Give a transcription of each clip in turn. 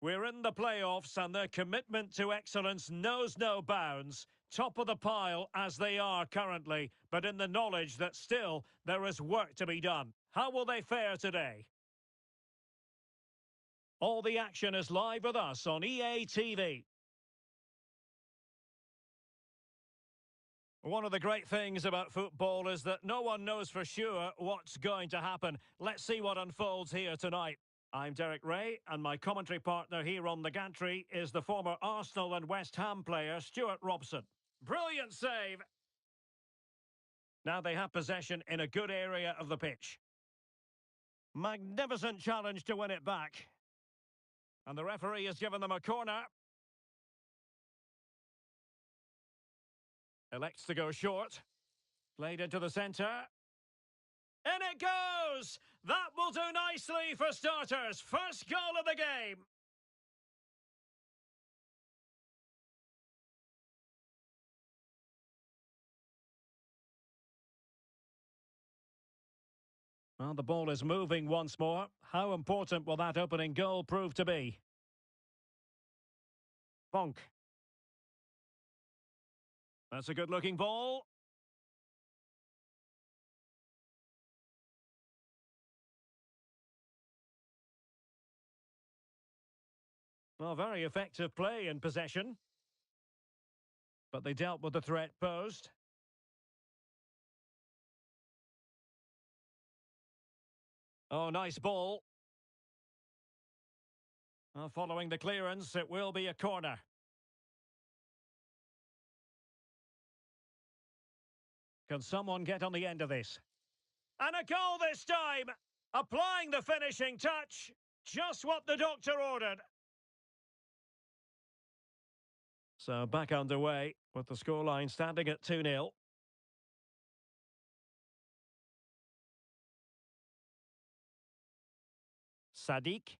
We're in the playoffs and their commitment to excellence knows no bounds. Top of the pile as they are currently, but in the knowledge that still there is work to be done. How will they fare today? All the action is live with us on EA TV. One of the great things about football is that no one knows for sure what's going to happen. Let's see what unfolds here tonight. I'm Derek Ray, and my commentary partner here on the gantry is the former Arsenal and West Ham player, Stuart Robson. Brilliant save! Now they have possession in a good area of the pitch. Magnificent challenge to win it back. And the referee has given them a corner. Elects to go short. Played into the centre. In it goes! That will do nicely for starters. First goal of the game. Well, the ball is moving once more. How important will that opening goal prove to be? Bonk. That's a good-looking ball. Well, very effective play in possession. But they dealt with the threat posed. Oh, nice ball. Well, following the clearance, it will be a corner. Can someone get on the end of this? And a goal this time! Applying the finishing touch. Just what the doctor ordered. So back underway with the scoreline standing at 2-0. Sadiq.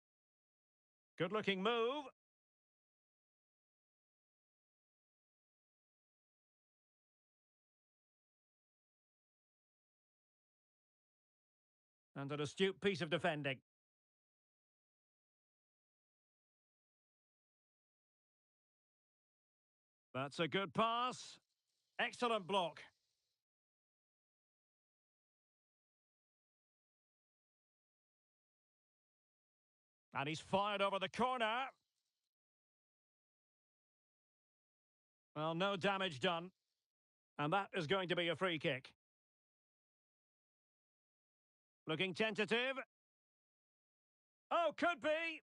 Good-looking move. And an astute piece of defending. That's a good pass. Excellent block. And he's fired over the corner. Well, no damage done. And that is going to be a free kick. Looking tentative. Oh, could be.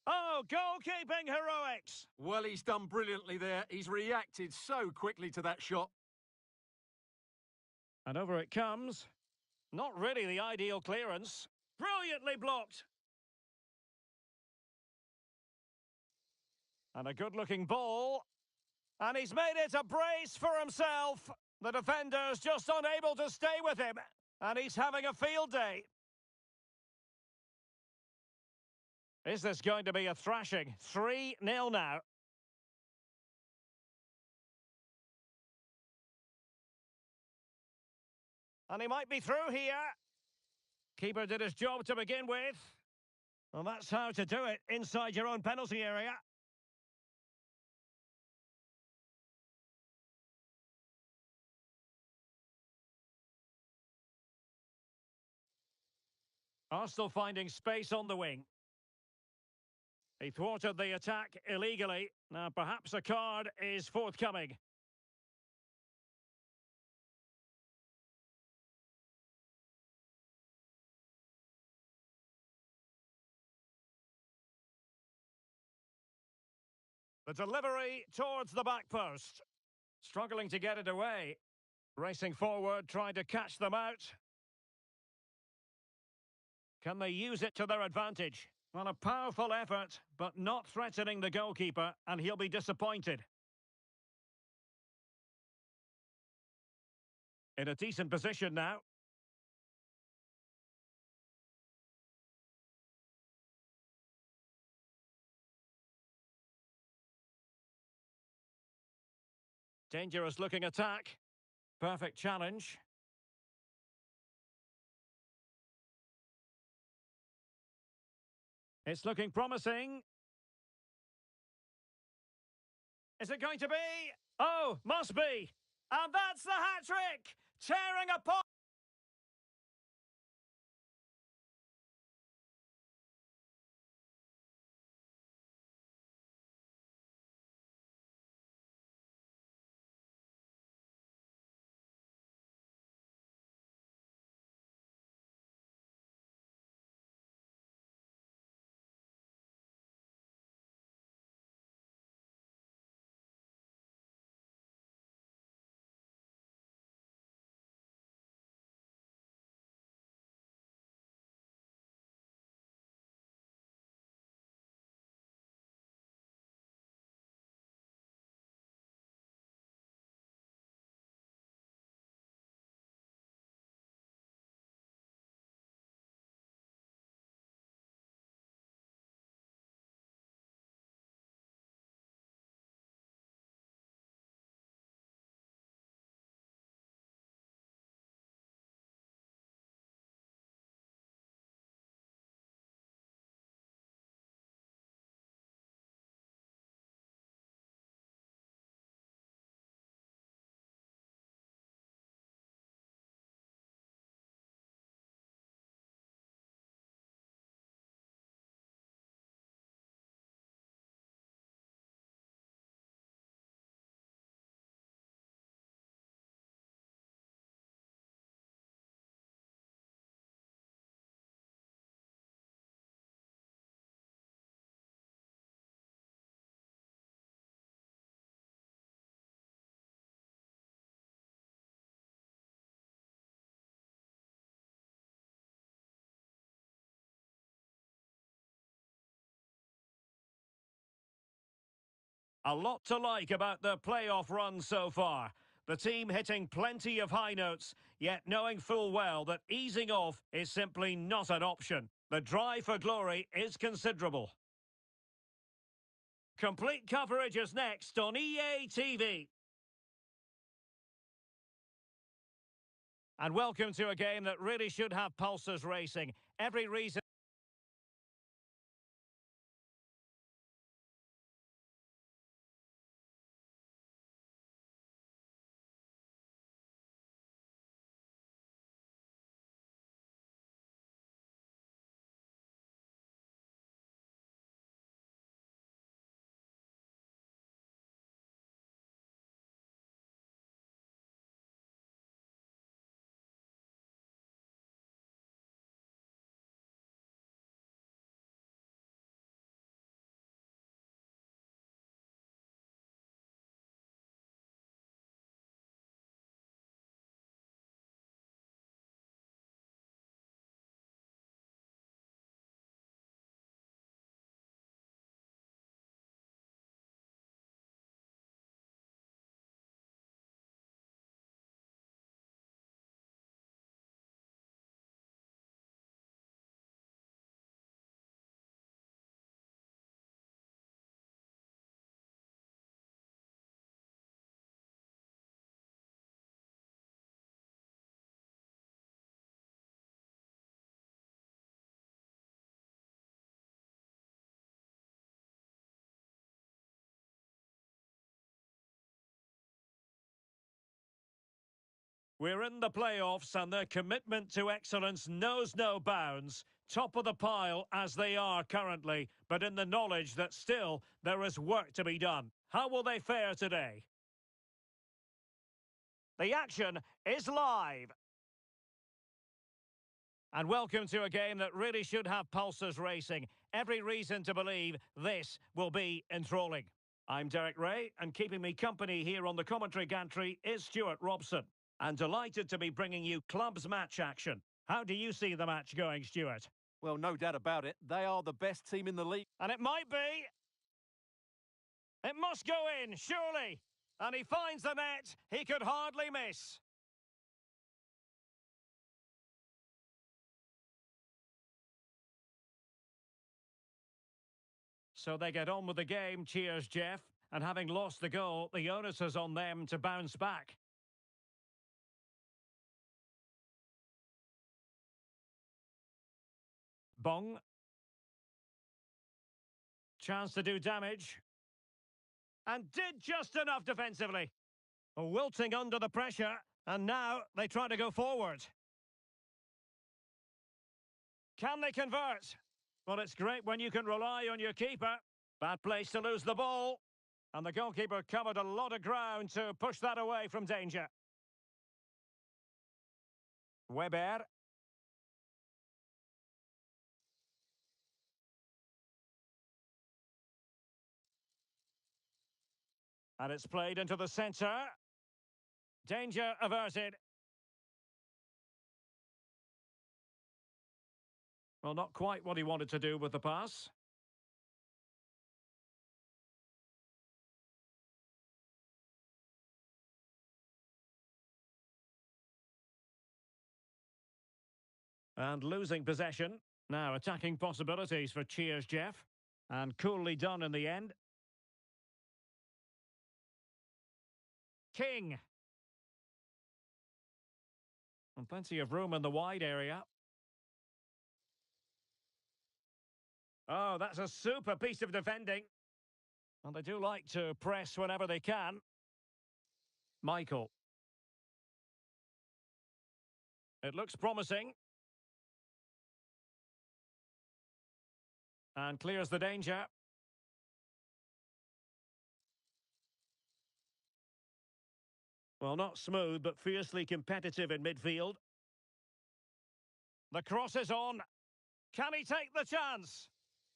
Oh, goalkeeping heroics. Well, he's done brilliantly there. He's reacted so quickly to that shot. And over it comes. Not really the ideal clearance. Brilliantly blocked. And a good-looking ball. And he's made it a brace for himself. The defender's just unable to stay with him. And he's having a field day. Is this going to be a thrashing? 3-0 now. And he might be through here. Keeper did his job to begin with. Well, that's how to do it inside your own penalty area. Arsenal finding space on the wing. He thwarted the attack illegally. Now, perhaps a card is forthcoming. The delivery towards the back post. Struggling to get it away. Racing forward, trying to catch them out. Can they use it to their advantage? Well, a powerful effort, but not threatening the goalkeeper, and he'll be disappointed. In a decent position now. Dangerous looking attack. Perfect challenge. It's looking promising. Is it going to be? Oh, must be. And that's the hat-trick! Tearing apart. A lot to like about the playoff run so far. The team hitting plenty of high notes, yet knowing full well that easing off is simply not an option. The drive for glory is considerable. Complete coverage is next on EA TV. And welcome to a game that really should have pulses racing. Every reason. We're in the playoffs and their commitment to excellence knows no bounds. Top of the pile as they are currently, but in the knowledge that still there is work to be done. How will they fare today? The action is live. And welcome to a game that really should have pulses racing. Every reason to believe this will be enthralling. I'm Derek Ray, and keeping me company here on the commentary gantry is Stuart Robson. And delighted to be bringing you clubs match action. How do you see the match going, Stuart? Well, no doubt about it. They are the best team in the league. And it might be. It must go in, surely. And he finds the net. He could hardly miss. So they get on with the game, cheers, Jeff. And having lost the goal, the onus is on them to bounce back. Bong. Chance to do damage. and did just enough defensively. Wilting under the pressure, and now they try to go forward. Can they convert? Well, it's great when you can rely on your keeper. Bad place to lose the ball. And the goalkeeper covered a lot of ground to push that away from danger. Weber. And it's played into the centre. Danger averted. Well, not quite what he wanted to do with the pass. And losing possession. Now attacking possibilities for Cheers Jeff. And coolly done in the end. King. And plenty of room in the wide area. Oh, that's a super piece of defending. And they do like to press whenever they can. Michael. It looks promising. And clears the danger. Well, not smooth, but fiercely competitive in midfield. The cross is on. Can he take the chance?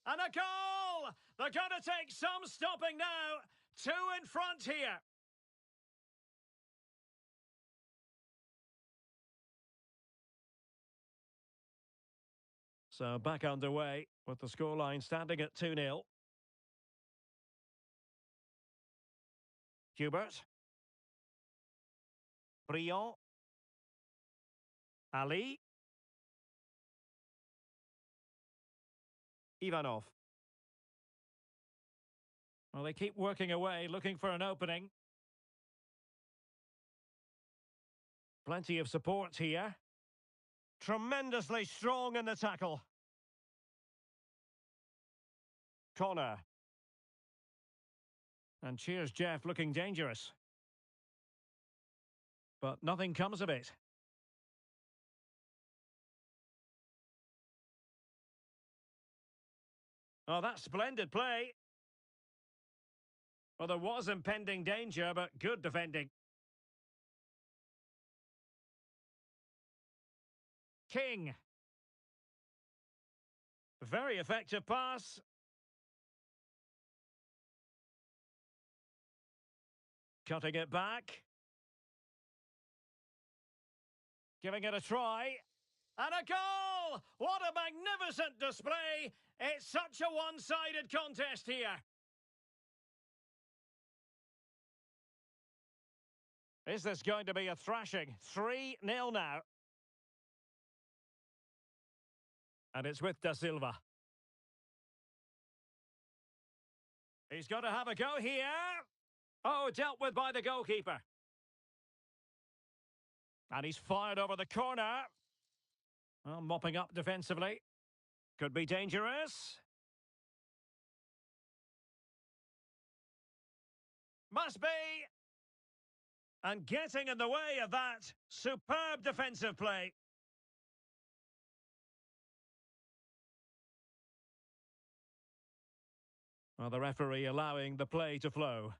And a goal! They're going to take some stopping now. 2 in front here. So back underway with the scoreline standing at 2-0. Hubert. Briand. Ali. Ivanov. Well, they keep working away, looking for an opening. Plenty of support here. Tremendously strong in the tackle. Connor. And Cheers Jeff looking dangerous. But nothing comes of it. Oh, that's splendid play. Well, there was impending danger, but good defending. King. Very effective pass. Cutting it back. Giving it a try. And a goal! What a magnificent display! It's such a one-sided contest here. Is this going to be a thrashing? 3-0 now. And it's with Da Silva. He's got to have a go here. Oh, dealt with by the goalkeeper. And he's fired over the corner. Well, mopping up defensively. Could be dangerous. Must be. And getting in the way of that superb defensive play. Well, the referee allowing the play to flow.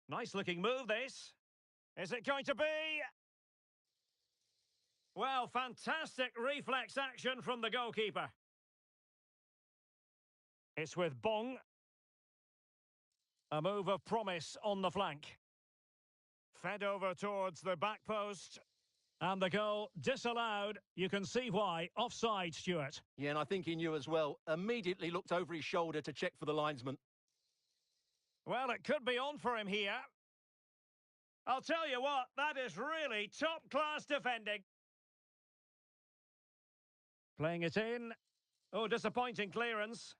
Nice looking move, this. Is it going to be? Well, fantastic reflex action from the goalkeeper. It's with Bong. A move of promise on the flank. Fed over towards the back post. And the goal disallowed. You can see why. Offside, Stuart. Yeah, and I think he knew as well. Immediately looked over his shoulder to check for the linesman. Well, it could be on for him here. I'll tell you what, that is really top-class defending. Playing it in. Oh, disappointing clearance.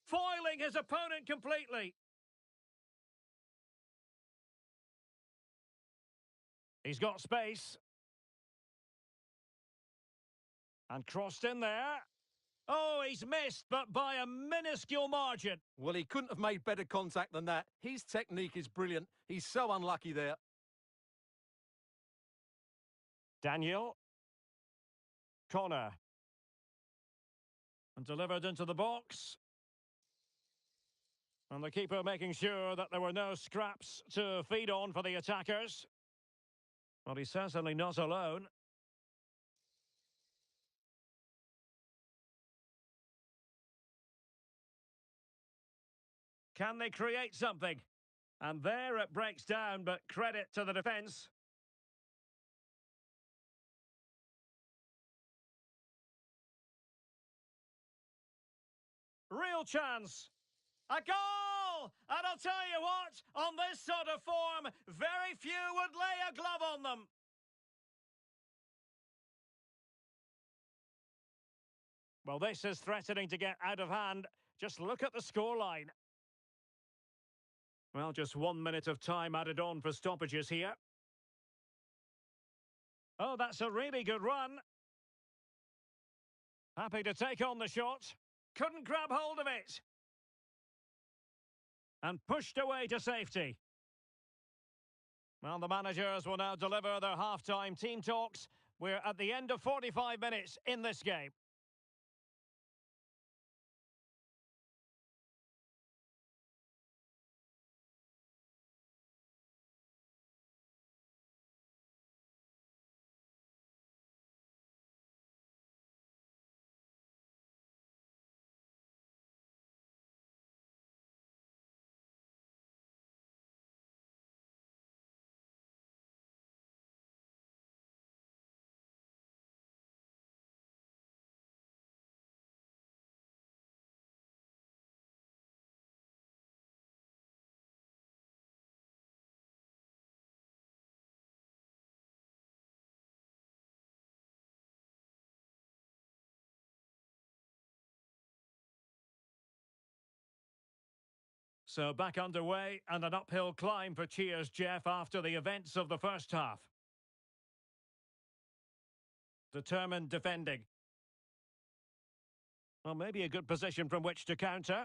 Foiling his opponent completely. He's got space. And crossed in there. Oh, he's missed, but by a minuscule margin. Well, he couldn't have made better contact than that. His technique is brilliant. He's so unlucky there. Daniel. Connor. And delivered into the box. And the keeper making sure that there were no scraps to feed on for the attackers. Well, he's certainly not alone. Can they create something? And there it breaks down, but credit to the defence. Real chance. A goal! And I'll tell you what, on this sort of form, very few would lay a glove on them. Well, this is threatening to get out of hand. Just look at the scoreline. Well, just 1 minute of time added on for stoppages here. Oh, that's a really good run. Happy to take on the shot. Couldn't grab hold of it. And pushed away to safety. Well, the managers will now deliver their half-time team talks. We're at the end of 45 minutes in this game. So back underway and an uphill climb for Cheers Jeff after the events of the first half. Determined defending. Well, maybe a good position from which to counter.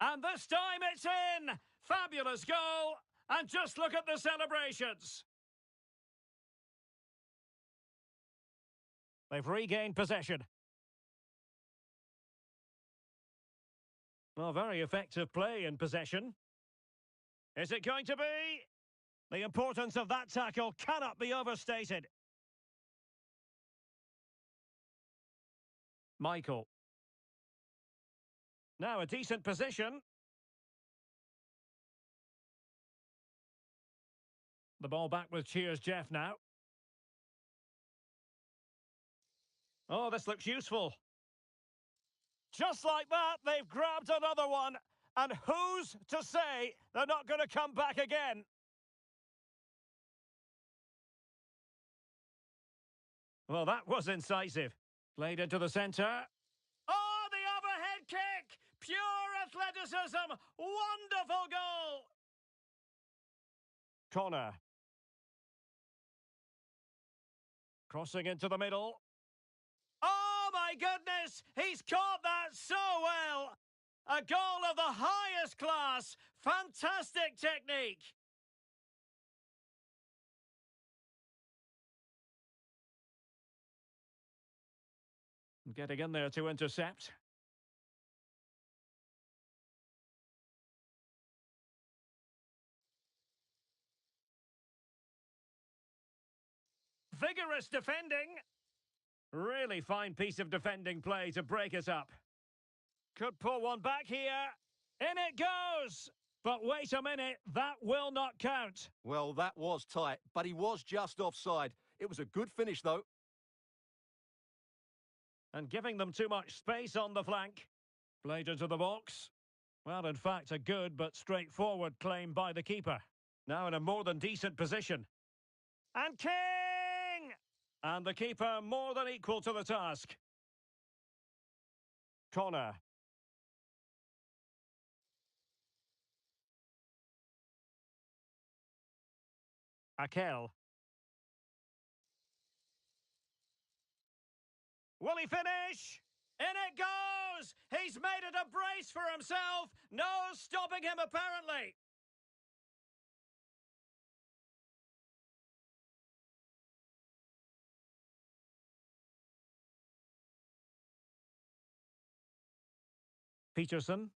And this time it's in! Fabulous goal! And just look at the celebrations! They've regained possession. Well, very effective play in possession. Is it going to be? The importance of that tackle cannot be overstated. Michael. Now a decent position. The ball back with Cheers Jeff now. Oh, this looks useful. Just like that, they've grabbed another one. And who's to say they're not going to come back again? Well, that was incisive. Played into the centre. Oh, the overhead kick! Pure athleticism! Wonderful goal! Connor. Crossing into the middle. Oh, my goodness! He's caught that so well! A goal of the highest class! Fantastic technique! Getting in there to intercept. Vigorous defending. Really fine piece of defending play to break us up. Could pull one back here. In it goes! But wait a minute, that will not count. Well, that was tight, but he was just offside. It was a good finish, though. And giving them too much space on the flank. Played into the box. Well, in fact, a good but straightforward claim by the keeper. Now in a more than decent position. And King! And the keeper more than equal to the task. Connor. Akel. Will he finish? In it goes! He's made it a brace for himself. No stopping him, apparently. Peterson.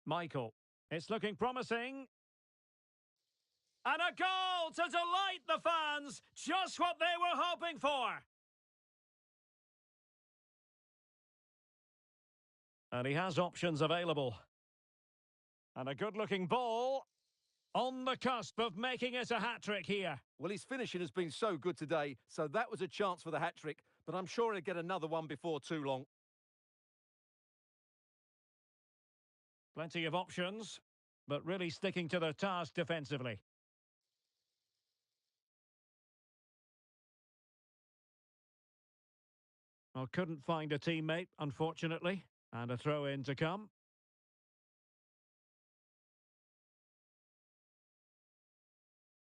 Michael. It's looking promising. And a goal to delight the fans. Just what they were hoping for. And he has options available. And a good-looking ball on the cusp of making it a hat-trick here. Well, his finishing has been so good today, so that was a chance for the hat-trick, but I'm sure he'll get another one before too long. Plenty of options, but really sticking to their task defensively. Well, couldn't find a teammate, unfortunately, and a throw-in to come.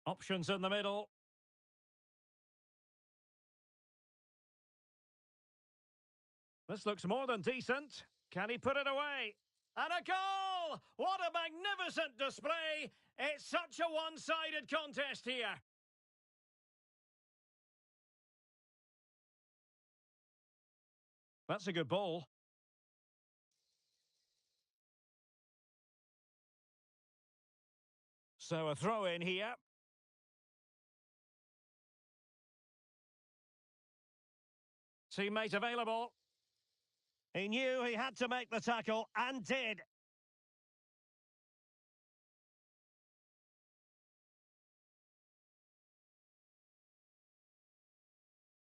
Options in the middle. This looks more than decent. Can he put it away? And a goal! What a magnificent display! It's such a one-sided contest here. That's a good ball. So a throw in here. Teammate available. He knew he had to make the tackle and did.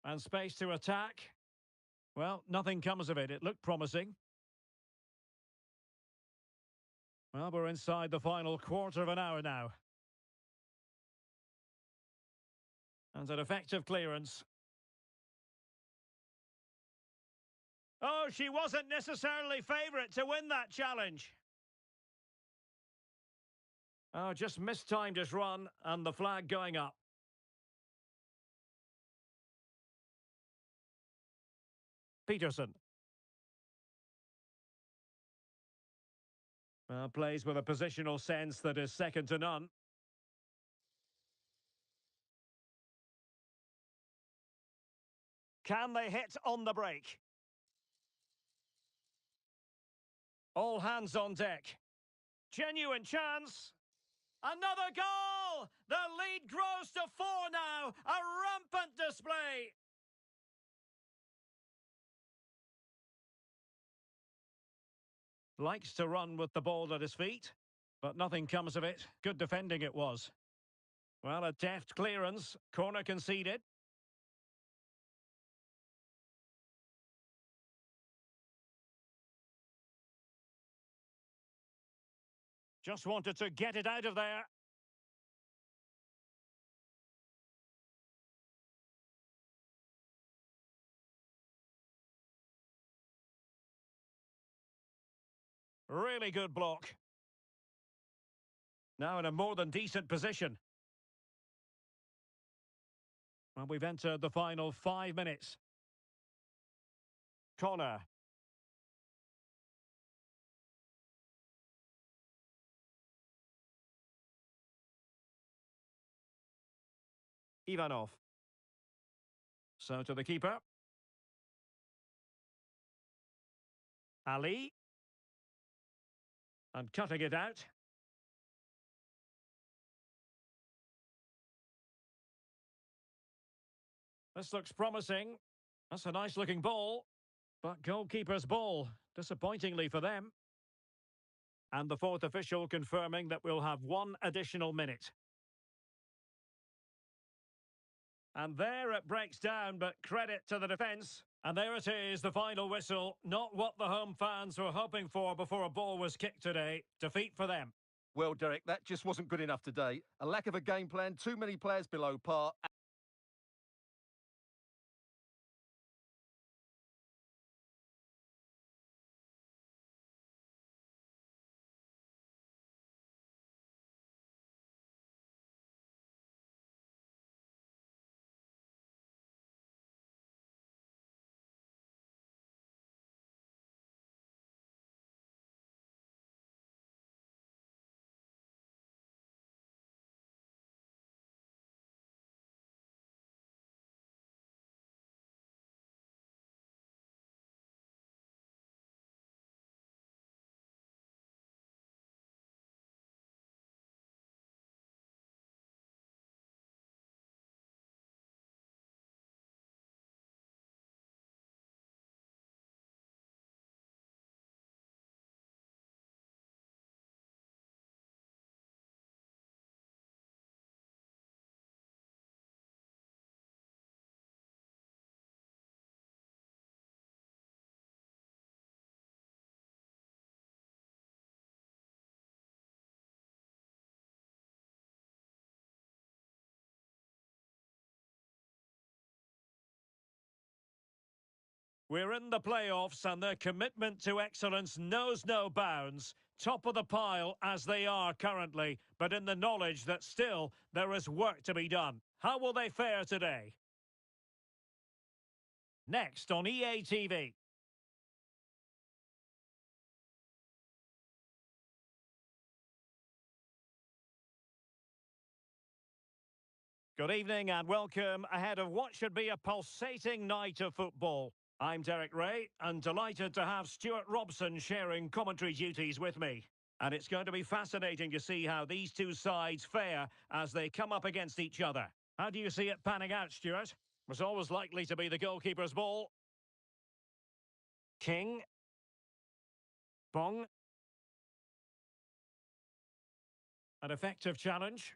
And space to attack. Well, nothing comes of it. It looked promising. Well, we're inside the final quarter of an hour now. And an effective clearance. Oh, she wasn't necessarily favourite to win that challenge. Oh, just mistimed his run and the flag going up. Peterson. Well, plays with a positional sense that is second to none. Can they hit on the break? All hands on deck. Genuine chance. Another goal! The lead grows to 4 now. A rampant display. Likes to run with the ball at his feet, but nothing comes of it. Good defending it was. Well, a deft clearance. Corner conceded. Just wanted to get it out of there. Really good block. Now in a more than decent position. Well, we've entered the final 5 minutes. Corner. Ivanov. So to the keeper. Ali. And cutting it out. This looks promising. That's a nice looking ball. But goalkeeper's ball, disappointingly for them. And the fourth official confirming that we'll have 1 additional minute. And there it breaks down, but credit to the defence. And there it is, the final whistle. Not what the home fans were hoping for before a ball was kicked today. Defeat for them. Well, Derek, that just wasn't good enough today. A lack of a game plan, too many players below par. We're in the playoffs and their commitment to excellence knows no bounds. Top of the pile as they are currently, but in the knowledge that still there is work to be done. How will they fare today? Next on EA TV. Good evening and welcome ahead of what should be a pulsating night of football. I'm Derek Ray and delighted to have Stuart Robson sharing commentary duties with me. And it's going to be fascinating to see how these two sides fare as they come up against each other. How do you see it panning out, Stuart? It was always likely to be the goalkeeper's ball. King. Bong. An effective challenge.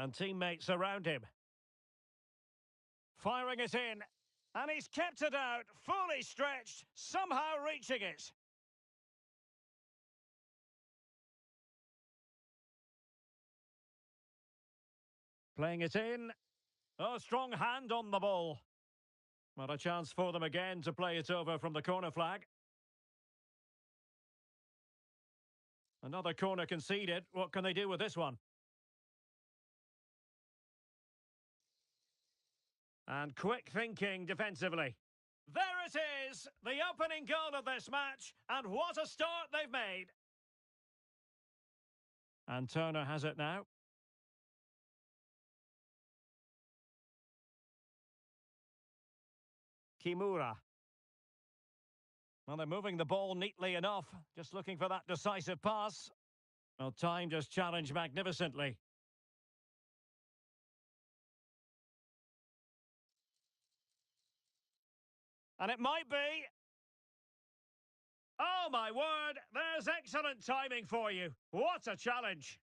And teammates around him. Firing it in. And he's kept it out, fully stretched, somehow reaching it. Playing it in. Oh, strong hand on the ball. What a chance for them again to play it over from the corner flag. Another corner conceded. What can they do with this one? And quick thinking defensively. There it is, the opening goal of this match, and what a start they've made. And Turner has it now. Kimura. Well, they're moving the ball neatly enough, just looking for that decisive pass. Well, timed his challenge magnificently. And it might be. Oh, my word, there's excellent timing for you. What a challenge.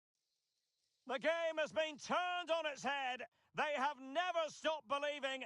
The game has been turned on its head. They have never stopped believing.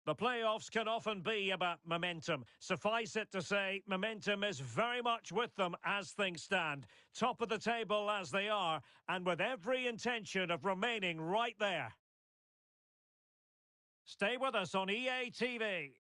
The playoffs can often be about momentum. Suffice it to say, momentum is very much with them as things stand. Top of the table as they are, and with every intention of remaining right there. Stay with us on EA TV.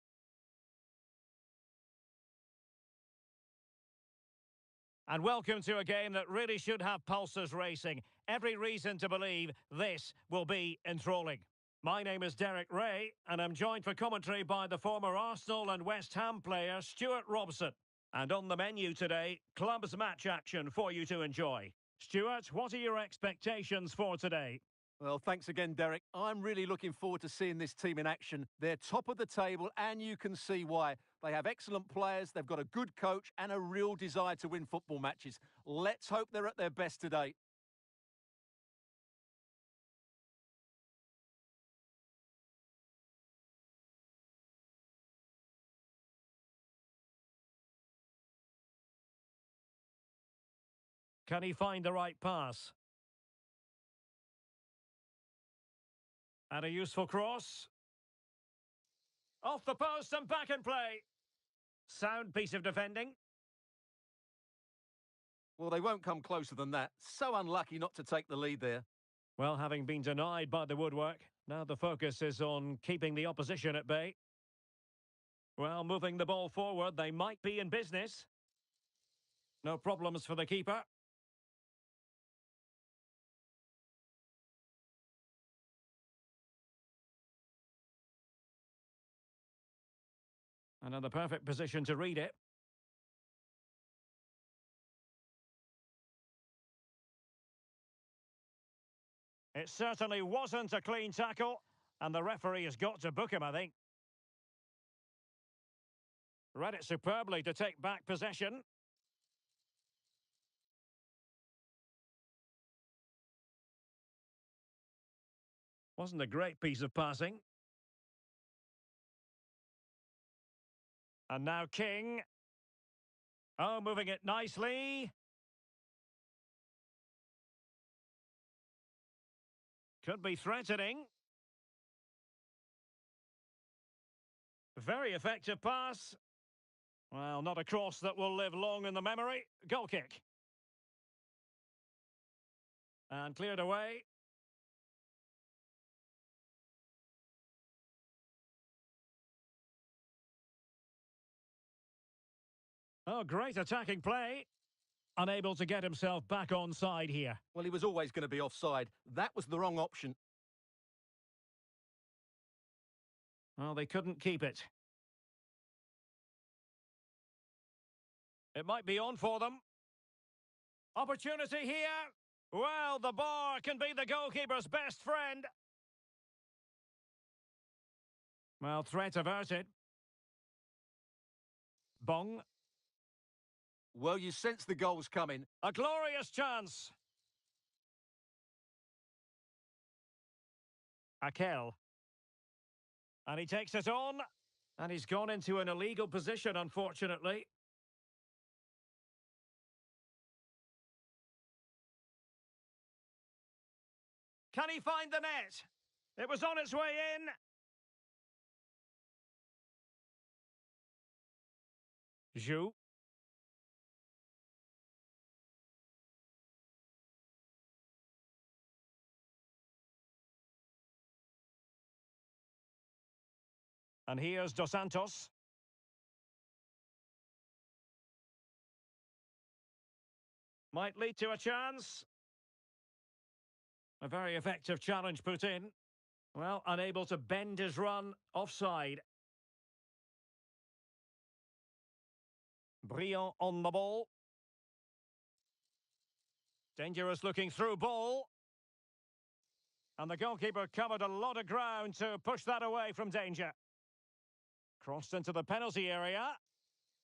And welcome to a game that really should have pulses racing. Every reason to believe this will be enthralling. My name is Derek Ray, and I'm joined for commentary by the former Arsenal and West Ham player Stuart Robson. And on the menu today, clubs match action for you to enjoy. Stuart, what are your expectations for today? Well, thanks again, Derek. I'm really looking forward to seeing this team in action. They're top of the table, and you can see why. They have excellent players, they've got a good coach, and a real desire to win football matches. Let's hope they're at their best today. Can he find the right pass? And a useful cross. Off the post and back in play. Sound piece of defending. Well, they won't come closer than that. So unlucky not to take the lead there. Well, having been denied by the woodwork, now the focus is on keeping the opposition at bay. Well, moving the ball forward, they might be in business. No problems for the keeper. Another perfect position to read it. It certainly wasn't a clean tackle, and the referee has got to book him, I think. Read it superbly to take back possession. Wasn't a great piece of passing. And now King. Oh, moving it nicely. Could be threatening. Very effective pass. Well, not a cross that will live long in the memory. Goal kick. And cleared away. Oh, great attacking play. Unable to get himself back on side here. Well, he was always going to be offside. That was the wrong option. Well, they couldn't keep it. It might be on for them. Opportunity here. Well, the bar can be the goalkeeper's best friend. Well, threat averted. Bong. Well, you sense the goal's coming. A glorious chance. Akel. And he takes it on. And he's gone into an illegal position, unfortunately. Can he find the net? It was on its way in. Zhu. And here's Dos Santos. Might lead to a chance. A very effective challenge put in. Well, unable to bend his run offside. Briand on the ball. Dangerous looking through ball. And the goalkeeper covered a lot of ground to push that away from danger. Crossed into the penalty area.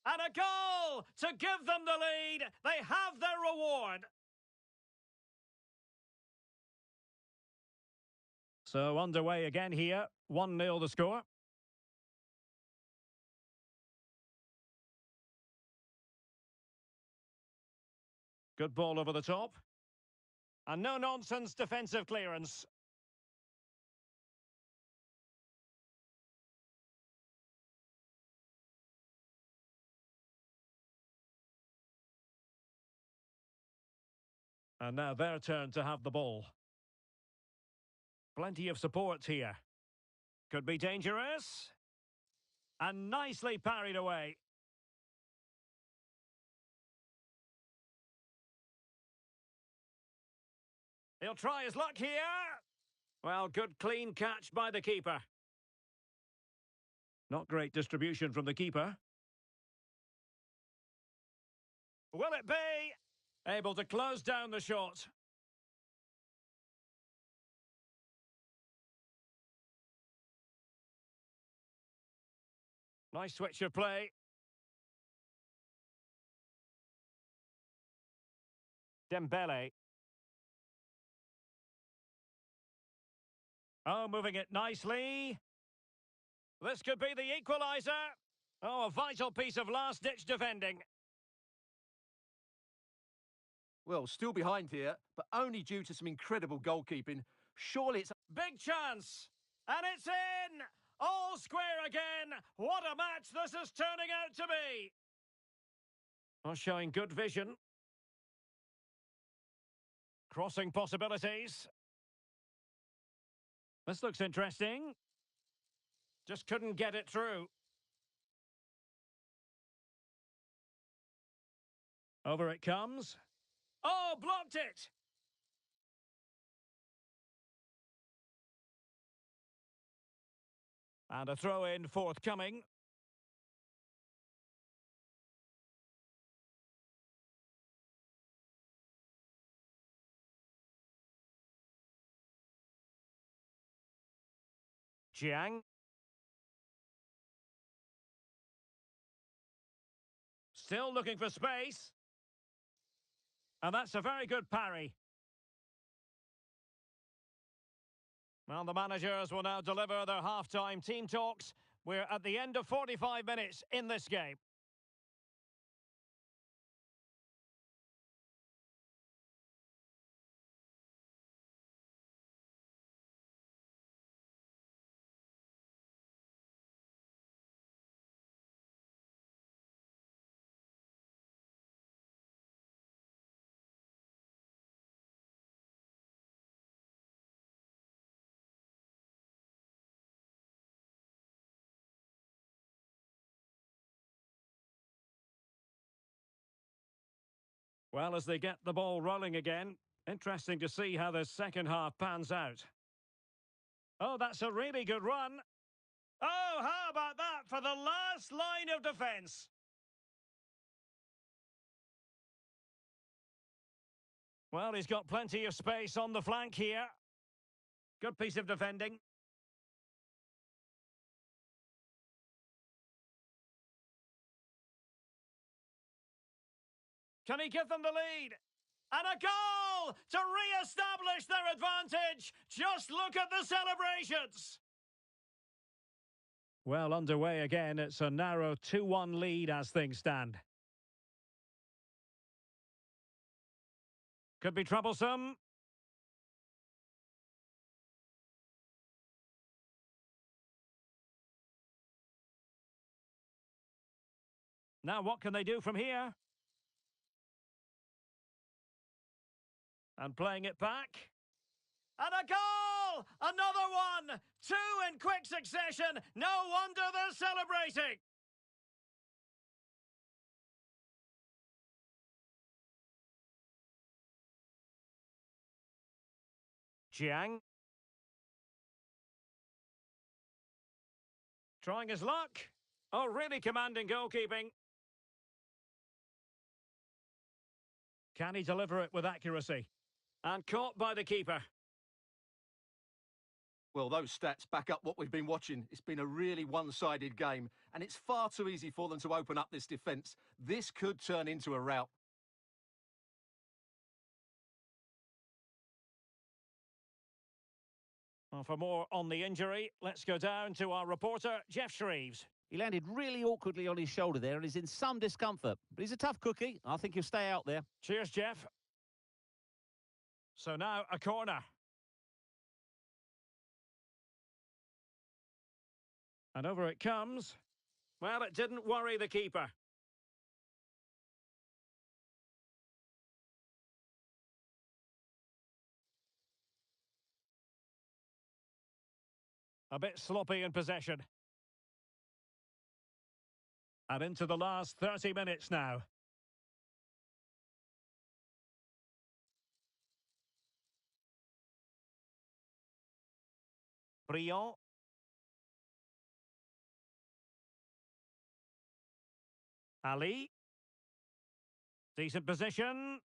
And a goal to give them the lead. They have their reward. So underway again here. 1-0 the score. Good ball over the top. And no-nonsense defensive clearance. And now their turn to have the ball. Plenty of support here. Could be dangerous. And nicely parried away. He'll try his luck here. Well, good clean catch by the keeper. Not great distribution from the keeper. Will it be? Able to close down the shot. Nice switch of play. Dembele. Oh, moving it nicely. This could be the equaliser. Oh, a vital piece of last-ditch defending. Well, still behind here, but only due to some incredible goalkeeping. Surely it's... Big chance! And it's in! All square again! What a match this is turning out to be! Oh, showing good vision. Crossing possibilities. This looks interesting. Just couldn't get it through. Over it comes. Oh, blocked it! And a throw-in forthcoming. Jiang. Still looking for space. And that's a very good parry. Well, the managers will now deliver their half-time team talks. We're at the end of 45 minutes in this game. Well, as they get the ball rolling again, interesting to see how the second half pans out. Oh, that's a really good run. Oh, how about that for the last line of defence? Well, he's got plenty of space on the flank here. Good piece of defending. Can he give them the lead? And a goal to re-establish their advantage. Just look at the celebrations. Well, underway again. It's a narrow 2-1 lead as things stand. Could be troublesome. Now what can they do from here? And playing it back. And a goal! Another one! Two in quick succession. No wonder they're celebrating. Jiang. Trying his luck. Oh, really commanding goalkeeping. Can he deliver it with accuracy? And caught by the keeper. Well, those stats back up what we've been watching. It's been a really one-sided game, and it's far too easy for them to open up this defence. This could turn into a rout. Well, for more on the injury, let's go down to our reporter, Jeff Shreves. He landed really awkwardly on his shoulder there and is in some discomfort. But he's a tough cookie. I think he'll stay out there. Cheers, Jeff. So now a corner. And over it comes. Well, it didn't worry the keeper. A bit sloppy in possession. And into the last 30 minutes now. Briand. Ali. Decent position.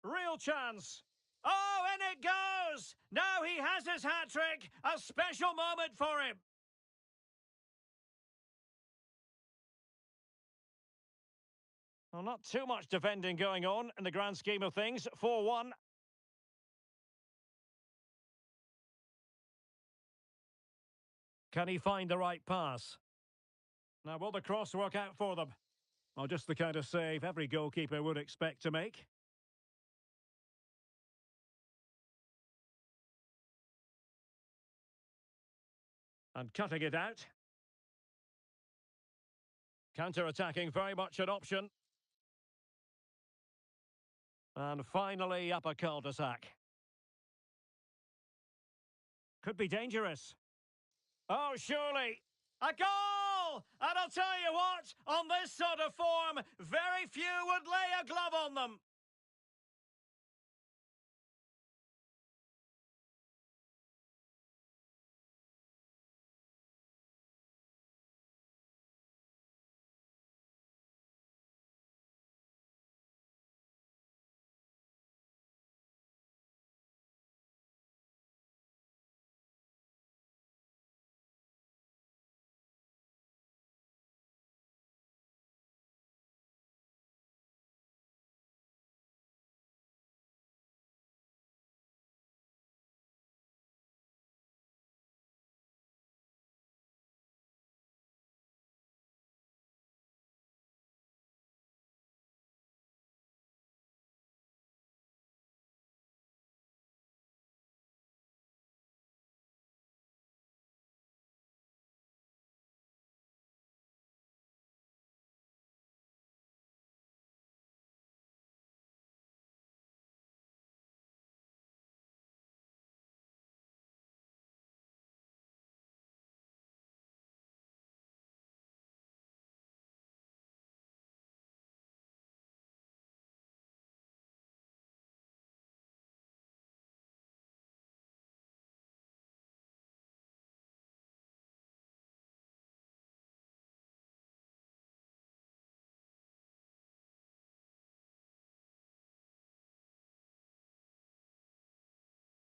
Real chance. Oh, and it goes! Now he has his hat-trick. A special moment for him. Well, not too much defending going on in the grand scheme of things. 4-1. Can he find the right pass? Now, will the cross work out for them? Well, just the kind of save every goalkeeper would expect to make. And cutting it out. Counter-attacking, very much an option. And finally, up a cul-de-sac. Could be dangerous. Oh, surely. A goal! And I'll tell you what, on this sort of form, very few would lay a glove on them.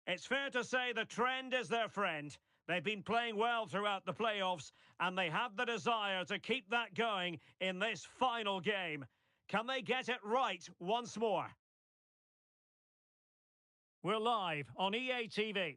It's fair to say the trend is their friend. They've been playing well throughout the playoffs, and they have the desire to keep that going in this final game. Can they get it right once more? We're live on EA TV.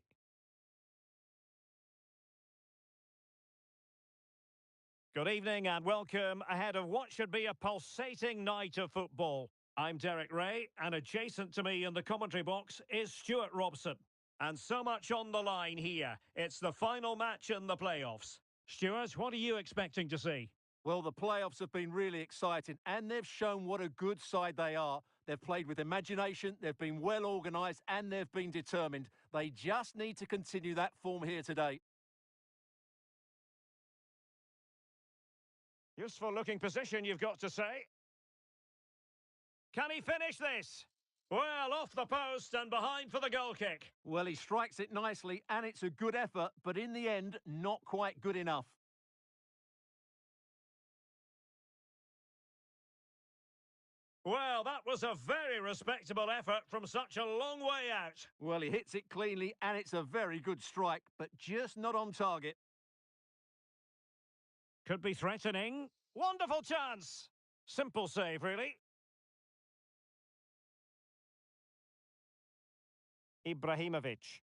Good evening and welcome ahead of what should be a pulsating night of football. I'm Derek Ray, and adjacent to me in the commentary box is Stuart Robson. And so much on the line here. It's the final match in the playoffs. Stuart, what are you expecting to see? Well, the playoffs have been really exciting, and they've shown what a good side they are. They've played with imagination, they've been well organised, and they've been determined. They just need to continue that form here today. Useful looking position, you've got to say. Can he finish this? Well, off the post and behind for the goal kick. Well, he strikes it nicely, and it's a good effort, but in the end, not quite good enough. Well, that was a very respectable effort from such a long way out. Well, he hits it cleanly, and it's a very good strike, but just not on target. Could be threatening. Wonderful chance. Simple save, really. Ibrahimovic.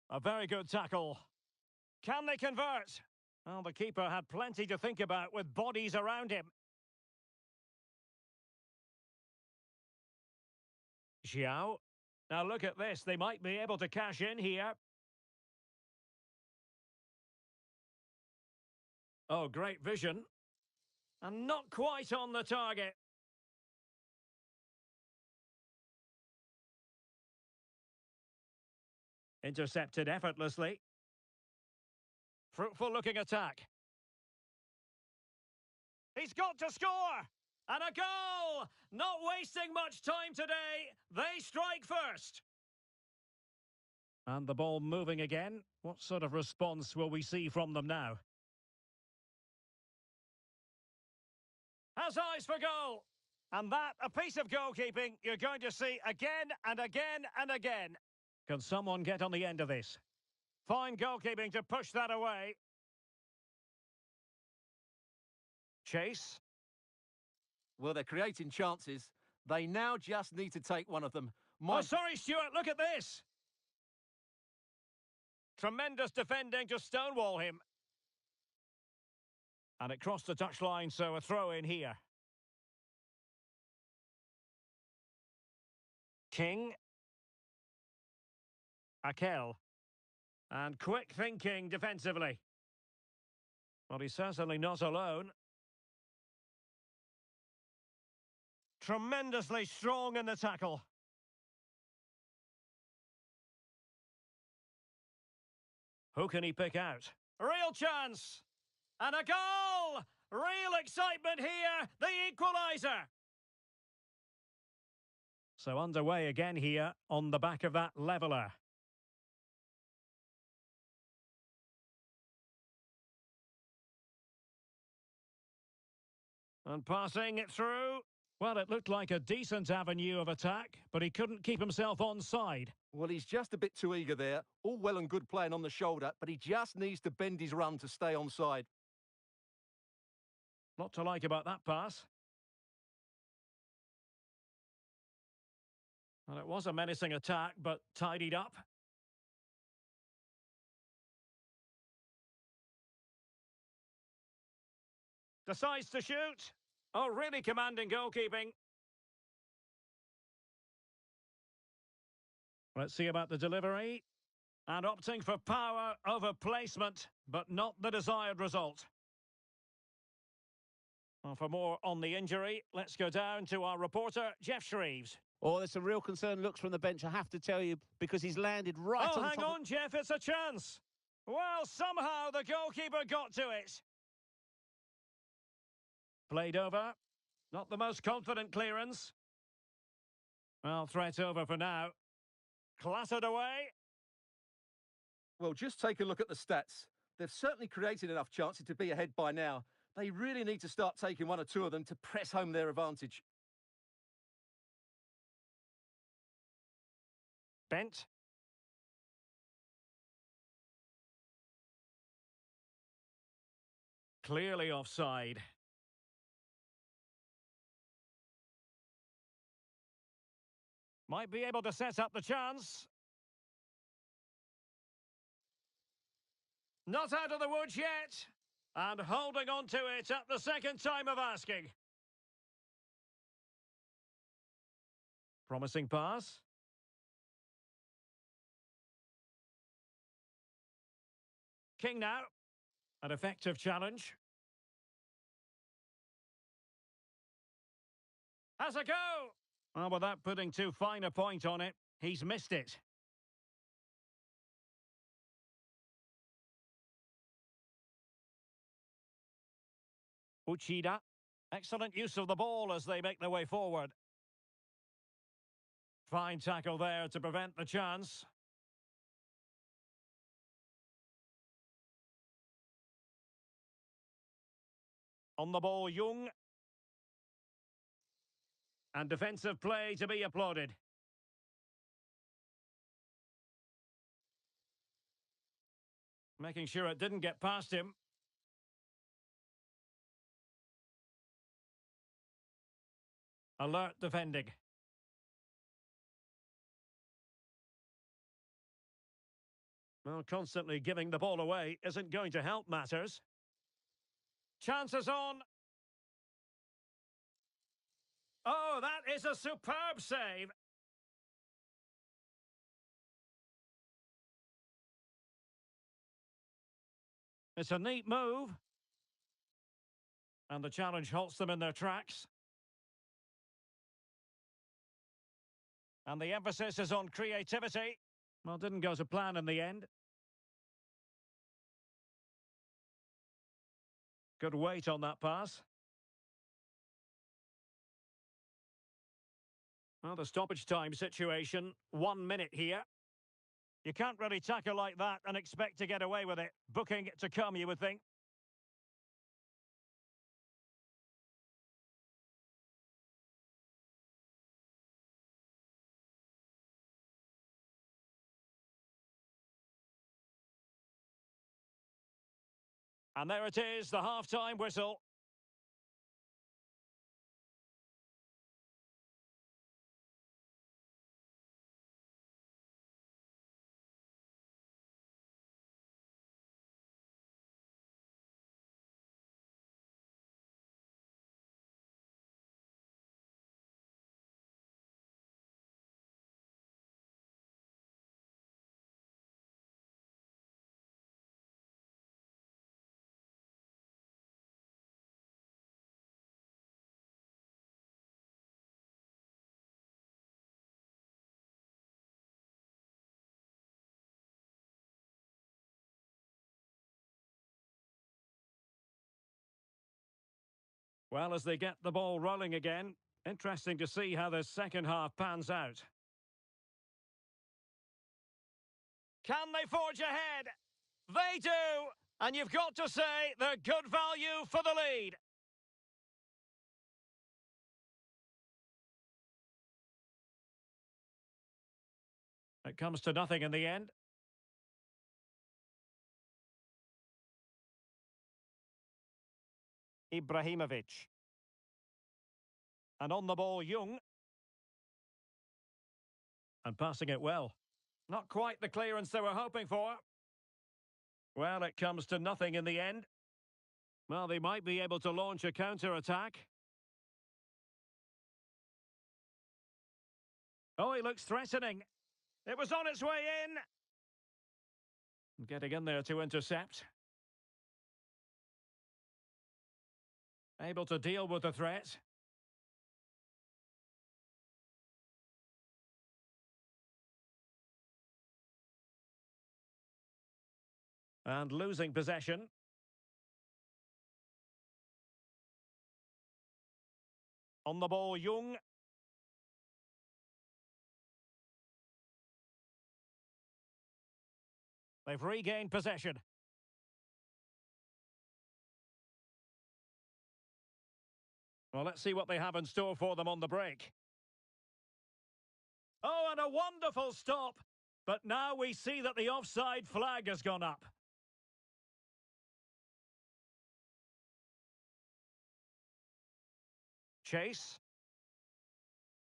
A very good tackle. Can they convert? Well, the keeper had plenty to think about with bodies around him. Xiao. Now look at this. They might be able to cash in here. Oh, great vision. And not quite on the target. Intercepted effortlessly. Fruitful looking attack. He's got to score! And a goal! Not wasting much time today. They strike first. And the ball moving again. What sort of response will we see from them now? Has eyes for goal. And that, a piece of goalkeeping you're going to see again and again and again. Can someone get on the end of this? Fine goalkeeping to push that away. Chase. Well, they're creating chances. They now just need to take one of them. Oh, sorry, Stuart, look at this. Tremendous defending to stonewall him. And it crossed the touchline, so a throw in here. King. Akel. And quick thinking defensively. Well, he's certainly not alone. Tremendously strong in the tackle. Who can he pick out? Real chance! And a goal! Real excitement here, the equaliser! So underway again here on the back of that leveller. And passing it through. Well, it looked like a decent avenue of attack, but he couldn't keep himself onside. Well, he's just a bit too eager there. All well and good playing on the shoulder, but he just needs to bend his run to stay onside. Lot to like about that pass. Well, it was a menacing attack, but tidied up. Decides to shoot. Oh, really commanding goalkeeping. Let's see about the delivery. And opting for power over placement, but not the desired result. Well, for more on the injury, let's go down to our reporter, Jeff Shreves. Oh, there's some real concerned looks from the bench, I have to tell you, because he's landed right on hang top on, Jeff, it's a chance. Well, somehow the goalkeeper got to it. Played over. Not the most confident clearance. Well, threat over for now. Clattered away. Well, just take a look at the stats. They've certainly created enough chances to be ahead by now. They really need to start taking one or two of them to press home their advantage. Bent. Clearly offside. Might be able to set up the chance. Not out of the woods yet. And holding on to it at the second time of asking. Promising pass. King now. An effective challenge. Has a go! Well, without putting too fine a point on it, he's missed it. Uchida. Excellent use of the ball as they make their way forward. Fine tackle there to prevent the chance. On the ball, Jung. And defensive play to be applauded. Making sure it didn't get past him. Alert defending. Well, constantly giving the ball away isn't going to help matters. Chances on. Oh, that is a superb save. It's a neat move. And the challenge halts them in their tracks. And the emphasis is on creativity. Well, didn't go to plan in the end. Good weight on that pass. Well, the stoppage time situation, 1 minute here. You can't really tackle like that and expect to get away with it. Booking to come, you would think. And there it is, the half-time whistle. Well, as they get the ball rolling again, interesting to see how the second half pans out. Can they forge ahead? They do! And you've got to say they're good value for the lead. It comes to nothing in the end. Ibrahimovic. And on the ball, Jung. And passing it well. Not quite the clearance they were hoping for. Well, it comes to nothing in the end. Well, they might be able to launch a counter-attack. Oh, he looks threatening. It was on its way in. Getting in there to intercept. Able to deal with the threat. And losing possession. On the ball, Jung. They've regained possession. Well, let's see what they have in store for them on the break. Oh, and a wonderful stop. But now we see that the offside flag has gone up. Chase.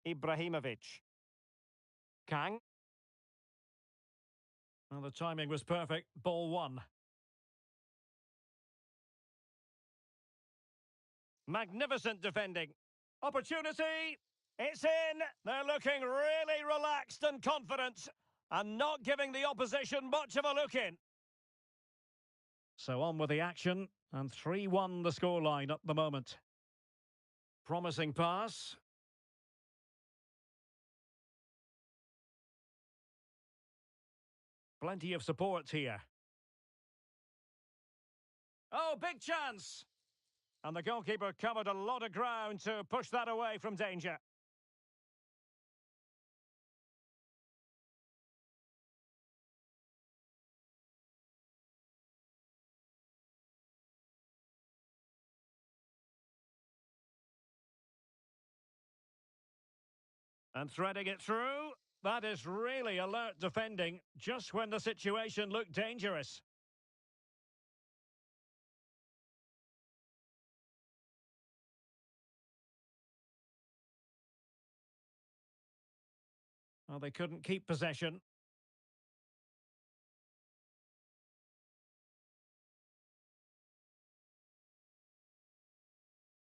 Ibrahimovic. Kang. Well, the timing was perfect. Ball one. Magnificent defending. Opportunity. It's in. They're looking really relaxed and confident and not giving the opposition much of a look in. So on with the action, and 3-1 the scoreline at the moment. Promising pass. Plenty of support here. Oh, big chance! And the goalkeeper covered a lot of ground to push that away from danger. And threading it through. That is really alert defending, just when the situation looked dangerous. Well, they couldn't keep possession.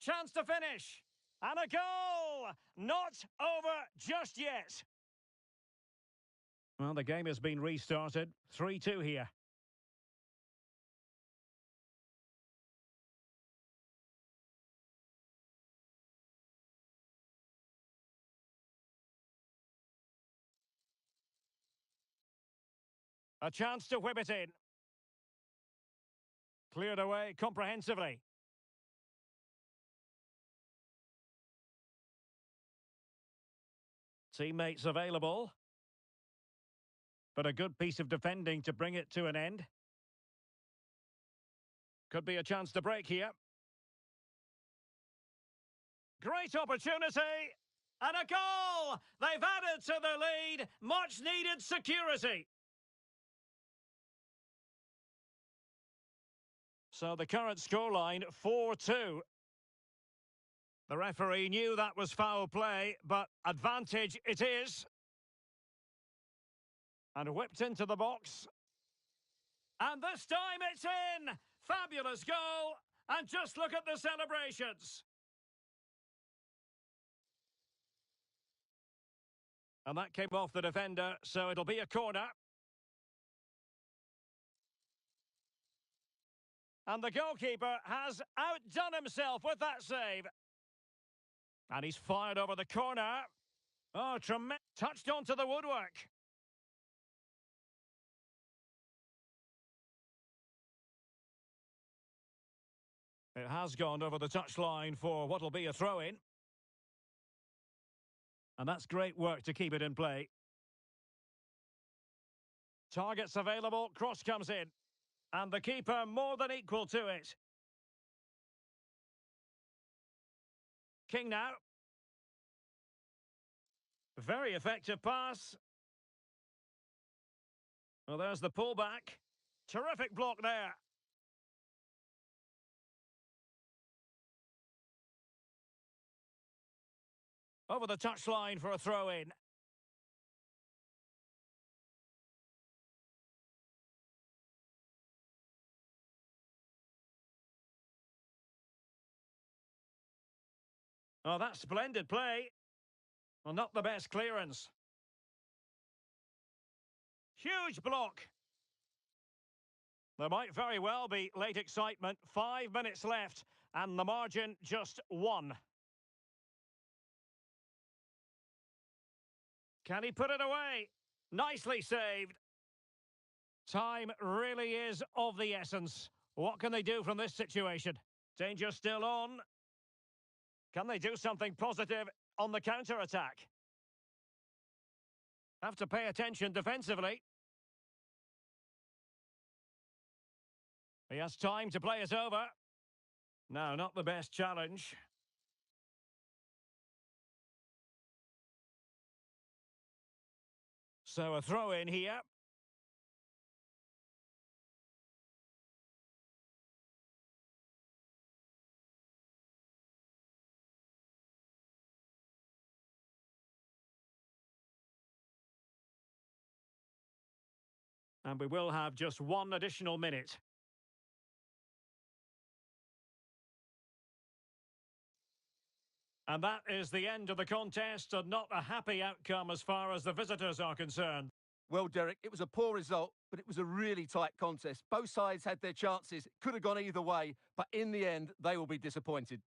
Chance to finish. And a goal! Not over just yet. Well, the game has been restarted. 3-2 here. A chance to whip it in. Cleared away comprehensively. Teammates available. But a good piece of defending to bring it to an end. Could be a chance to break here. Great opportunity. And a goal! They've added to the lead. Much needed security. So the current scoreline, 4-2. The referee knew that was foul play, but advantage it is. And whipped into the box. And this time it's in! Fabulous goal! And just look at the celebrations. And that came off the defender, so it'll be a corner. And the goalkeeper has outdone himself with that save. And he's fired over the corner. Oh, tremendous. Touched onto the woodwork. It has gone over the touchline for what'll be a throw-in. And that's great work to keep it in play. Targets available, cross comes in. And the keeper more than equal to it. King now. Very effective pass. Well, there's the pullback. Terrific block there. Over the touchline for a throw-in. Oh, that's splendid play. Well, not the best clearance. Huge block. There might very well be late excitement. 5 minutes left, and the margin just 1. Can he put it away? Nicely saved. Time really is of the essence. What can they do from this situation? Danger still on. Can they do something positive on the counter-attack? Have to pay attention defensively. He has time to play it over. No, not the best challenge. So a throw in here. And we will have just 1 additional minute. And that is the end of the contest, and not a happy outcome as far as the visitors are concerned. Well, Derek, it was a poor result, but it was a really tight contest. Both sides had their chances. It could have gone either way, but in the end, they will be disappointed.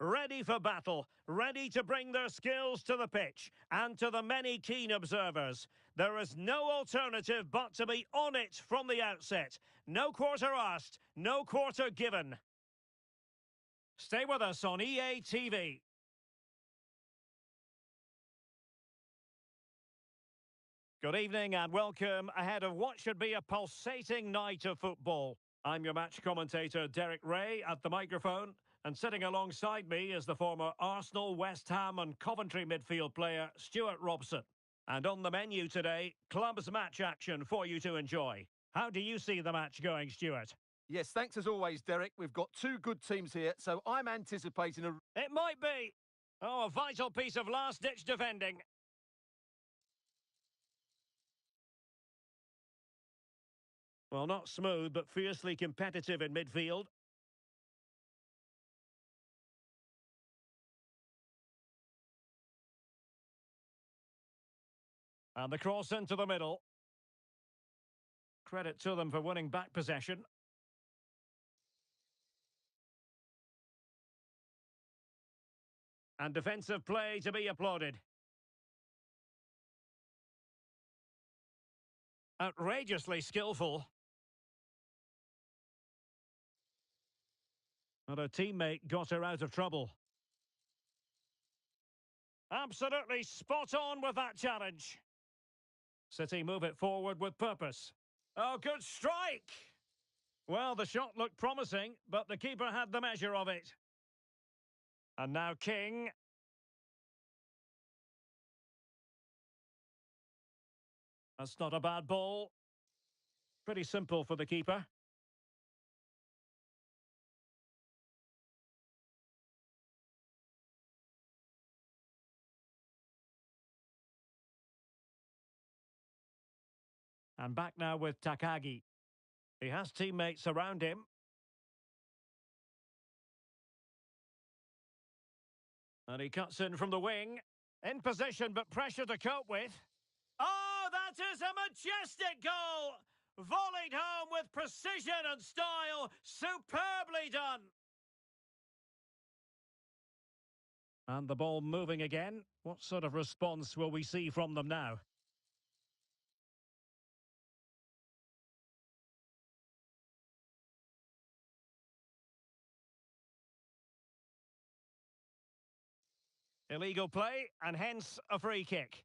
ready for battle, ready to bring their skills to the pitch, and to the many keen observers, there is no alternative but to be on it from the outset. No quarter asked, no quarter given. Stay with us on EA TV. Good evening and welcome ahead of what should be a pulsating night of football. I'm your match commentator Derek Ray at the microphone, and sitting alongside me is the former Arsenal, West Ham and Coventry midfield player Stuart Robson. And on the menu today, clubs match action for you to enjoy. How do you see the match going, Stuart? Yes, thanks as always, Derek. We've got two good teams here, so I'm anticipating a... It might be. Oh, a vital piece of last-ditch defending. Well, not smooth, but fiercely competitive in midfield. And the cross into the middle. Credit to them for winning back possession. And defensive play to be applauded. Outrageously skillful. And her teammate got her out of trouble. Absolutely spot on with that challenge. City move it forward with purpose. Oh, good strike! Well, the shot looked promising, but the keeper had the measure of it. And now King. That's not a bad ball. Pretty simple for the keeper. And back now with Takagi. He has teammates around him. And he cuts in from the wing. In position, but pressure to cope with. Oh, that is a majestic goal! Volleyed home with precision and style. Superbly done. And the ball moving again. What sort of response will we see from them now? Illegal play, and hence a free kick.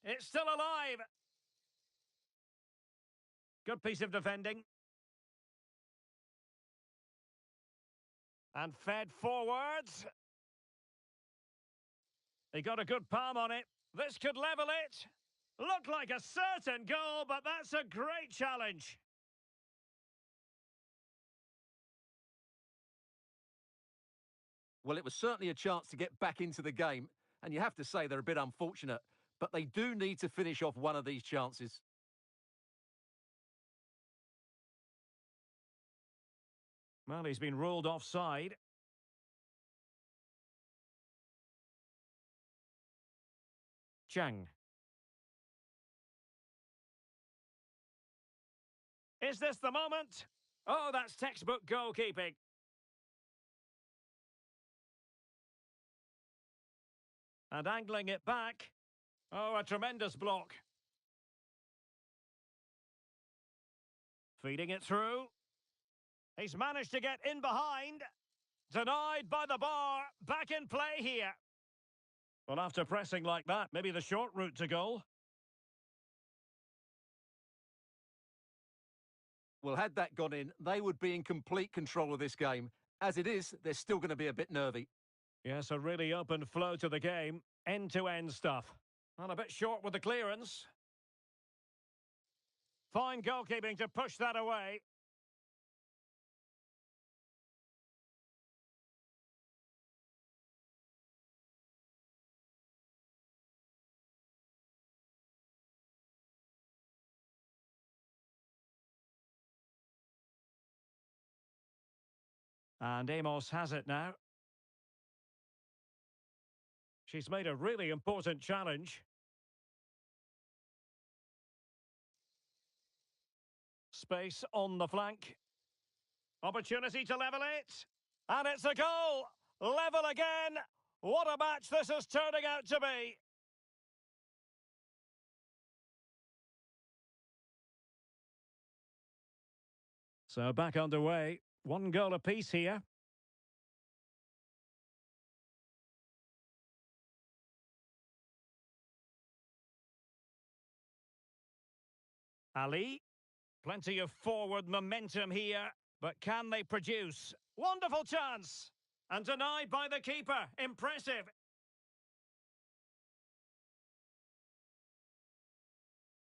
It's still alive. Good piece of defending. And fed forwards. He got a good palm on it. This could level it. Looked like a certain goal, but that's a great challenge. Well, it was certainly a chance to get back into the game, and you have to say they're a bit unfortunate, but they do need to finish off one of these chances. Well, he's been ruled offside. Chang. Is this the moment? Oh, that's textbook goalkeeping. And angling it back. Oh, a tremendous block. Feeding it through. He's managed to get in behind. Denied by the bar. Back in play here. Well, after pressing like that, maybe the short route to goal. Well, had that gone in, they would be in complete control of this game. As it is, they're still going to be a bit nervy. Yes, a really open flow to the game. End-to-end stuff. And a bit short with the clearance. Fine goalkeeping to push that away. And Amos has it now. She's made a really important challenge. Space on the flank. Opportunity to level it. And it's a goal. Level again. What a match this is turning out to be. So back underway. One goal apiece here. Ali. Plenty of forward momentum here. But can they produce? Wonderful chance. And denied by the keeper. Impressive.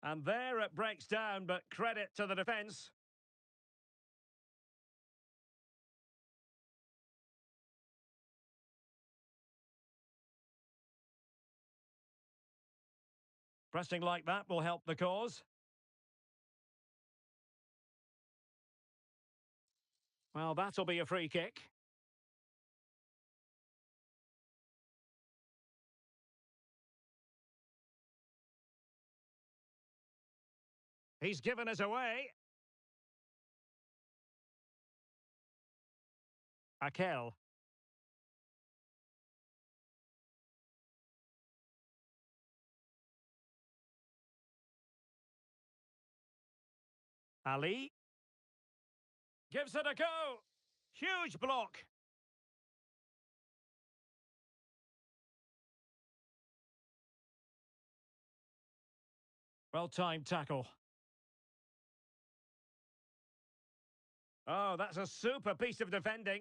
And there it breaks down, but credit to the defence. Pressing like that will help the cause. Well, that'll be a free kick. He's given us away. Akel. Ali. Gives it a go. Huge block. Well-timed tackle. Oh, that's a super piece of defending.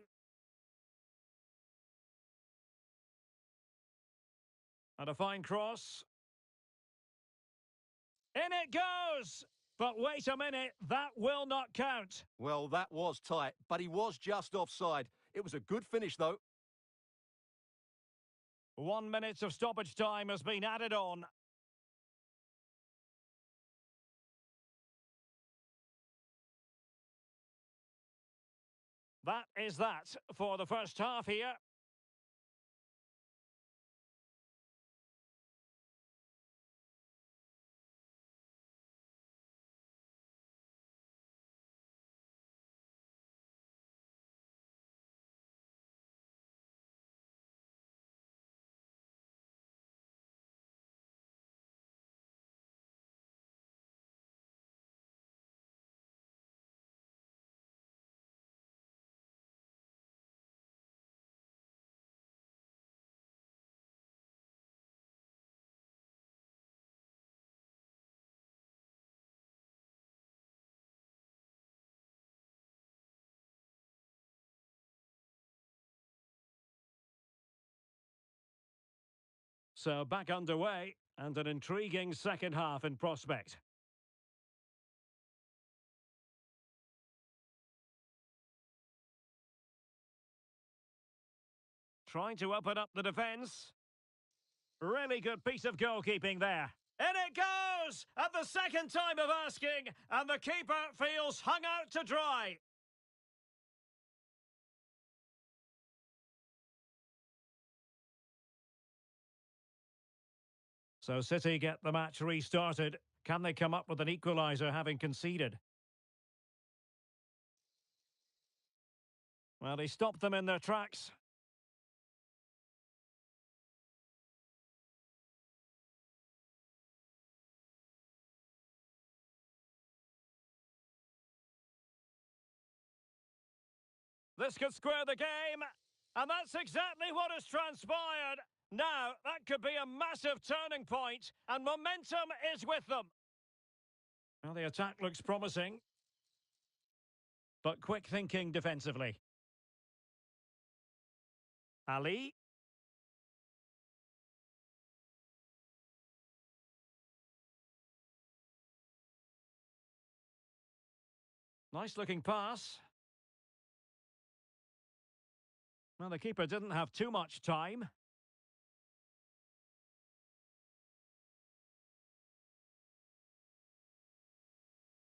And a fine cross. In it goes! But wait a minute, that will not count. Well, that was tight, but he was just offside. It was a good finish, though. 1 minute of stoppage time has been added on. That is that for the first half here. So back underway and an intriguing second half in prospect. Trying to open up the defence. Really good piece of goalkeeping there. In it goes! At the second time of asking, and the keeper feels hung out to dry. So City get the match restarted. Can they come up with an equaliser having conceded? Well, he stopped them in their tracks. This could square the game, and that's exactly what has transpired. Now, that could be a massive turning point, and momentum is with them. Well, the attack looks promising, but quick thinking defensively. Ali. Nice looking pass. Well, the keeper didn't have too much time.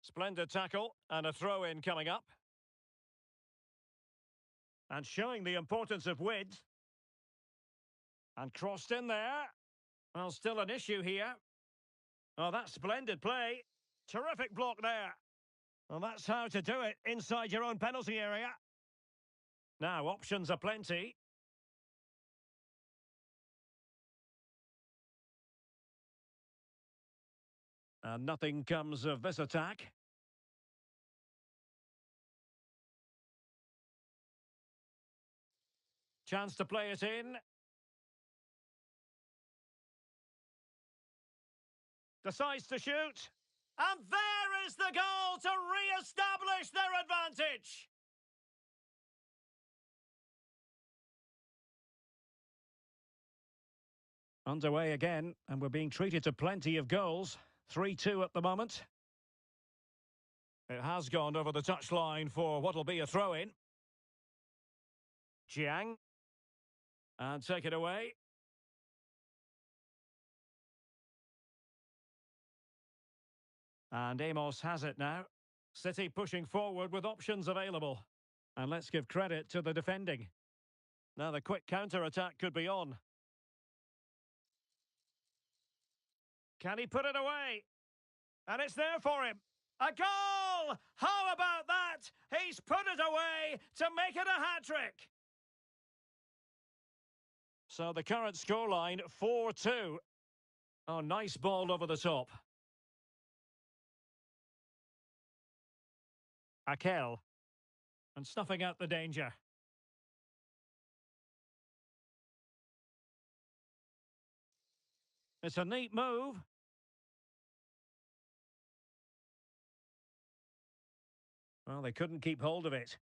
Splendid tackle and a throw-in coming up. And showing the importance of width. And crossed in there. Well, still an issue here. Oh, that's splendid play. Terrific block there. Well, that's how to do it inside your own penalty area. Now, options are plenty. And nothing comes of this attack. Chance to play it in. Decides to shoot. And there is the goal to re-establish their advantage. Underway again, and we're being treated to plenty of goals. 3-2 at the moment. It has gone over the touchline for what will be a throw-in. Jiang. And take it away. And Amos has it now. City pushing forward with options available. And let's give credit to the defending. Now the quick counter-attack could be on. Can he put it away? And it's there for him. A goal! How about that? He's put it away to make it a hat-trick. So the current scoreline, 4-2. Oh, nice ball over the top. Akel. And snuffing out the danger. It's a neat move. Well, they couldn't keep hold of it.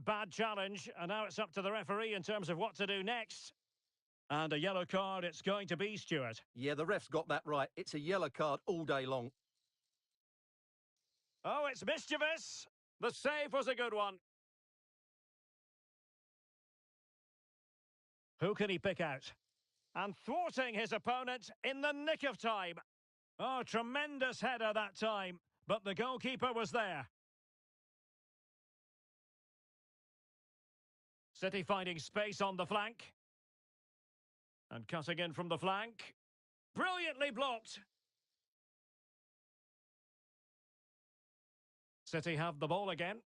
Bad challenge, and now it's up to the referee in terms of what to do next. And a yellow card it's going to be, Stuart. Yeah, the ref's got that right. It's a yellow card all day long. Oh, it's mischievous. The save was a good one. Who can he pick out? And thwarting his opponent in the nick of time. Oh, tremendous header that time, but the goalkeeper was there. City finding space on the flank. And cutting in from the flank. Brilliantly blocked. City have the ball again.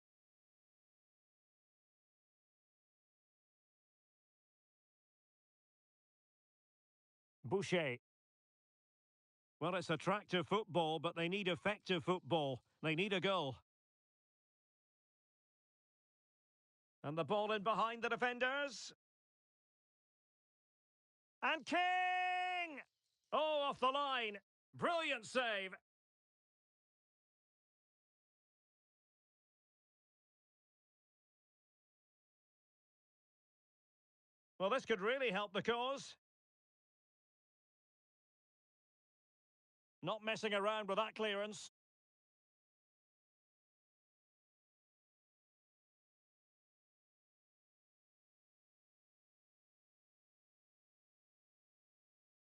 Boucher. Well, it's attractive football, but they need effective football. They need a goal. And the ball in behind the defenders. And King! Oh, off the line. Brilliant save. Well, this could really help the cause. Not messing around with that clearance.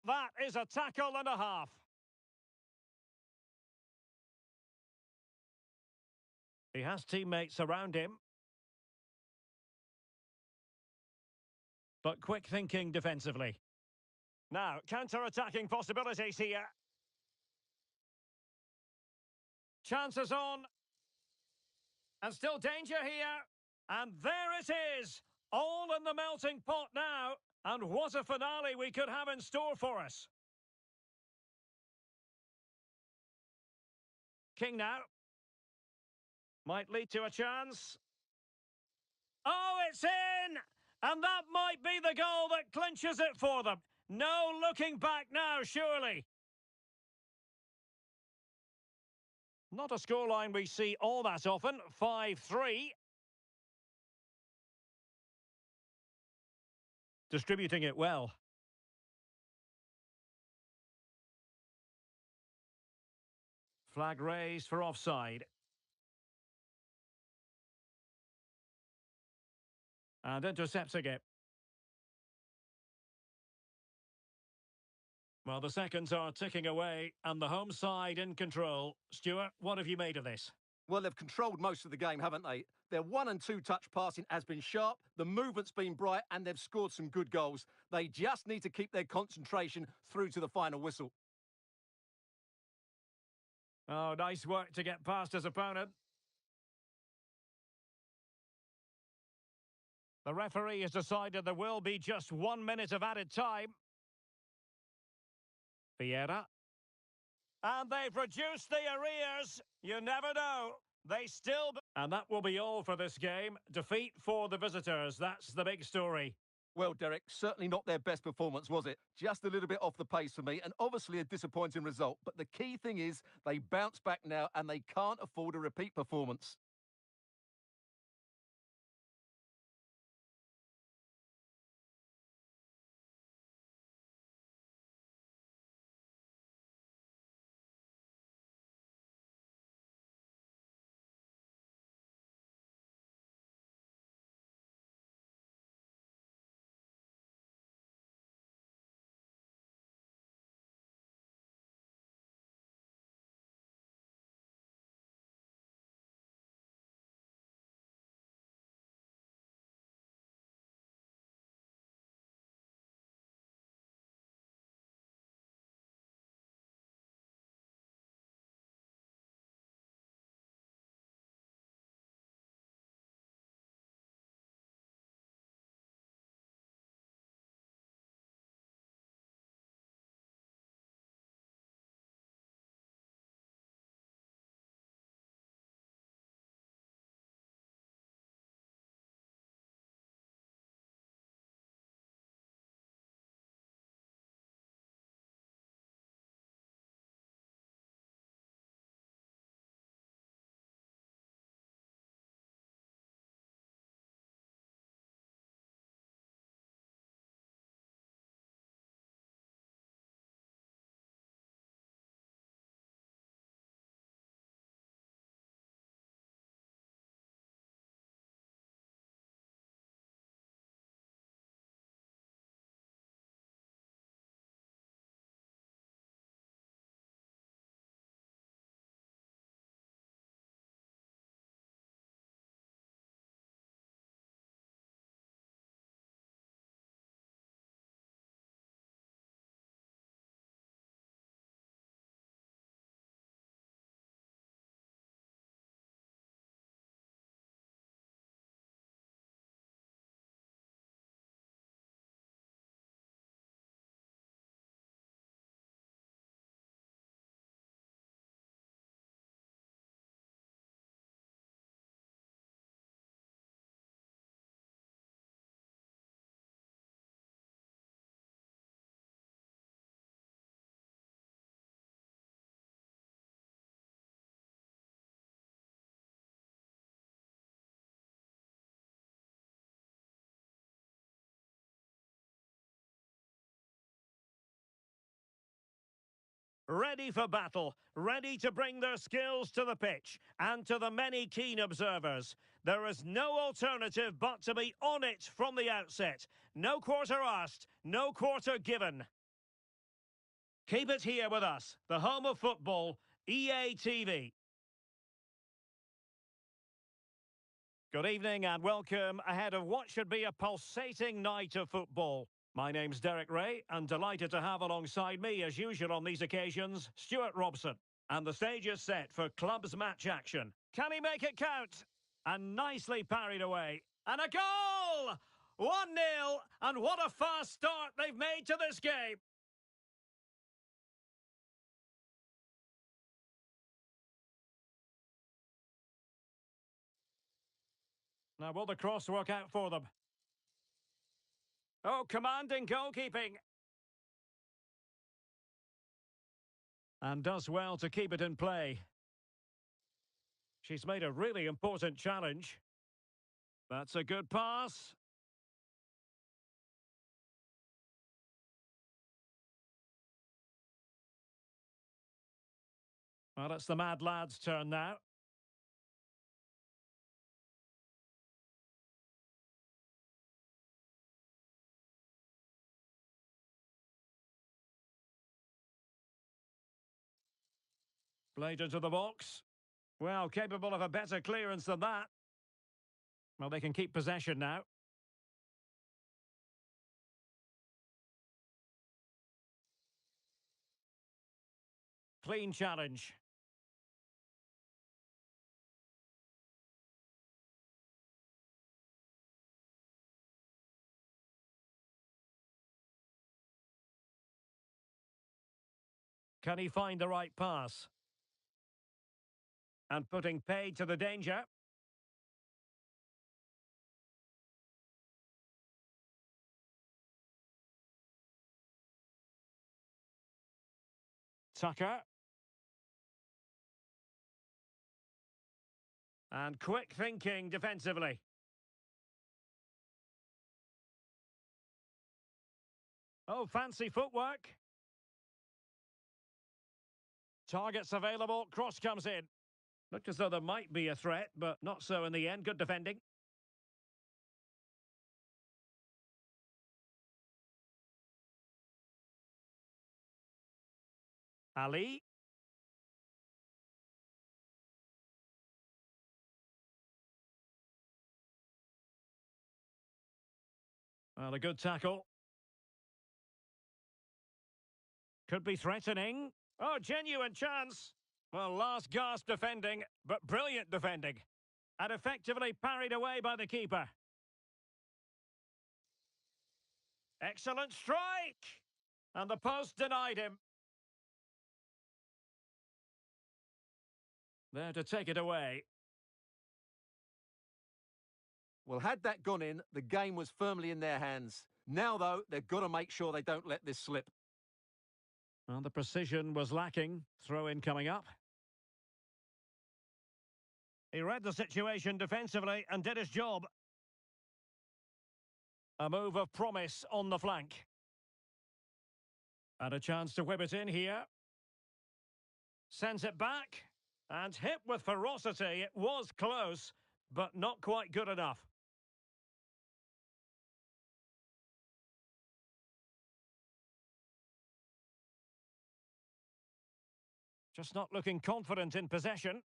That is a tackle and a half. He has teammates around him. But quick thinking defensively. Now, counter-attacking possibilities here. Chances on. And still danger here. And there it is. All in the melting pot now. And what a finale we could have in store for us. King now. Might lead to a chance. Oh, it's in! And that might be the goal that clinches it for them. No looking back now, surely. Not a scoreline we see all that often. 5-3. Distributing it well. Flag raised for offside. And intercepting it. Well, the seconds are ticking away, and the home side in control. Stuart, what have you made of this? Well, they've controlled most of the game, haven't they? Their 1 and 2 touch passing has been sharp, the movement's been bright, and they've scored some good goals. They just need to keep their concentration through to the final whistle. Oh, nice work to get past his opponent. The referee has decided there will be just 1 minute of added time. Vieira. And they've reduced the arrears. You never know. They still... And that will be all for this game. Defeat for the visitors. That's the big story. Well, Derek, certainly not their best performance, was it? Just a little bit off the pace for me, and obviously a disappointing result. But the key thing is they bounce back now, and they can't afford a repeat performance. Ready for battle, ready to bring their skills to the pitch, and to the many keen observers. There is no alternative but to be on it from the outset. No quarter asked, no quarter given. Keep it here with us, the home of football, EA TV. Good evening and welcome ahead of what should be a pulsating night of football. My name's Derek Ray, and delighted to have alongside me, as usual on these occasions, Stuart Robson. And the stage is set for clubs match action. Can he make it count? And nicely parried away. And a goal! 1-0, and what a fast start they've made to this game. Now, will the cross work out for them? Oh, commanding goalkeeping. And does well to keep it in play. She's made a really important challenge. That's a good pass. Well, it's the Mad Lads' turn now. Played into the box. Well, capable of a better clearance than that. Well, they can keep possession now. Clean challenge. Can he find the right pass? And putting paid to the danger. Tucker. And quick thinking defensively. Oh, fancy footwork. Targets available, cross comes in. Looked as though there might be a threat, but not so in the end. Good defending. Ali. Well, a good tackle. Could be threatening. Oh, genuine chance. Well, last gasp defending, but brilliant defending. And effectively parried away by the keeper. Excellent strike! And the post denied him. There to take it away. Well, had that gone in, the game was firmly in their hands. Now, though, they've got to make sure they don't let this slip. Well, the precision was lacking. Throw-in coming up. He read the situation defensively and did his job. A move of promise on the flank. And a chance to whip it in here. Sends it back. And hit with ferocity. It was close, but not quite good enough. Just not looking confident in possession.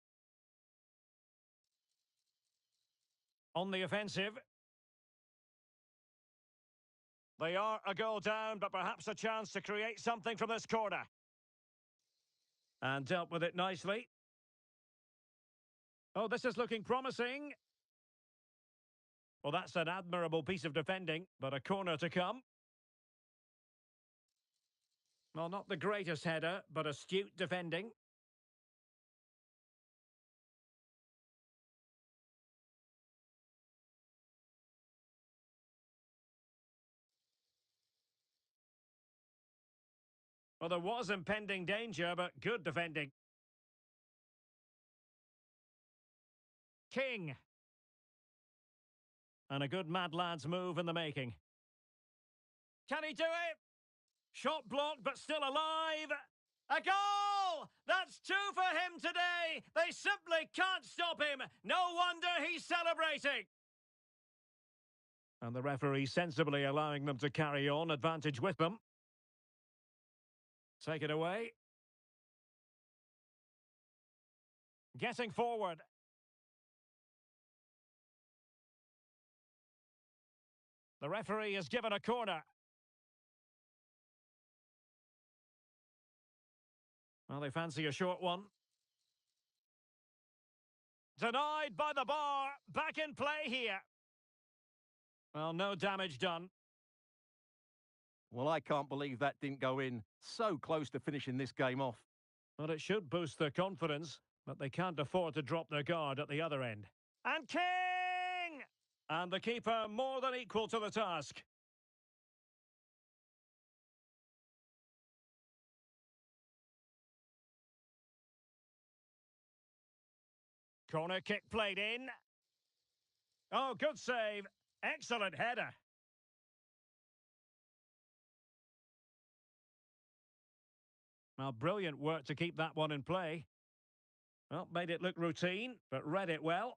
On the offensive. They are a goal down, but perhaps a chance to create something from this corner. And dealt with it nicely. Oh, this is looking promising. Well, that's an admirable piece of defending, but a corner to come. Well, not the greatest header, but astute defending. Well, there was impending danger, but good defending. King. And a good mad lad's move in the making. Can he do it? Shot blocked, but still alive. A goal! That's two for him today. They simply can't stop him. No wonder he's celebrating. And the referee sensibly allowing them to carry on, advantage with them. Take it away. Getting forward. The referee has given a corner. Well, they fancy a short one. Denied by the bar. Back in play here. Well, no damage done. Well, I can't believe that didn't go in. So close to finishing this game off. Well, it should boost their confidence, but they can't afford to drop their guard at the other end. And King! And the keeper more than equal to the task. Corner kick played in. Oh, good save. Excellent header. Well, brilliant work to keep that one in play. Well, made it look routine, but read it well.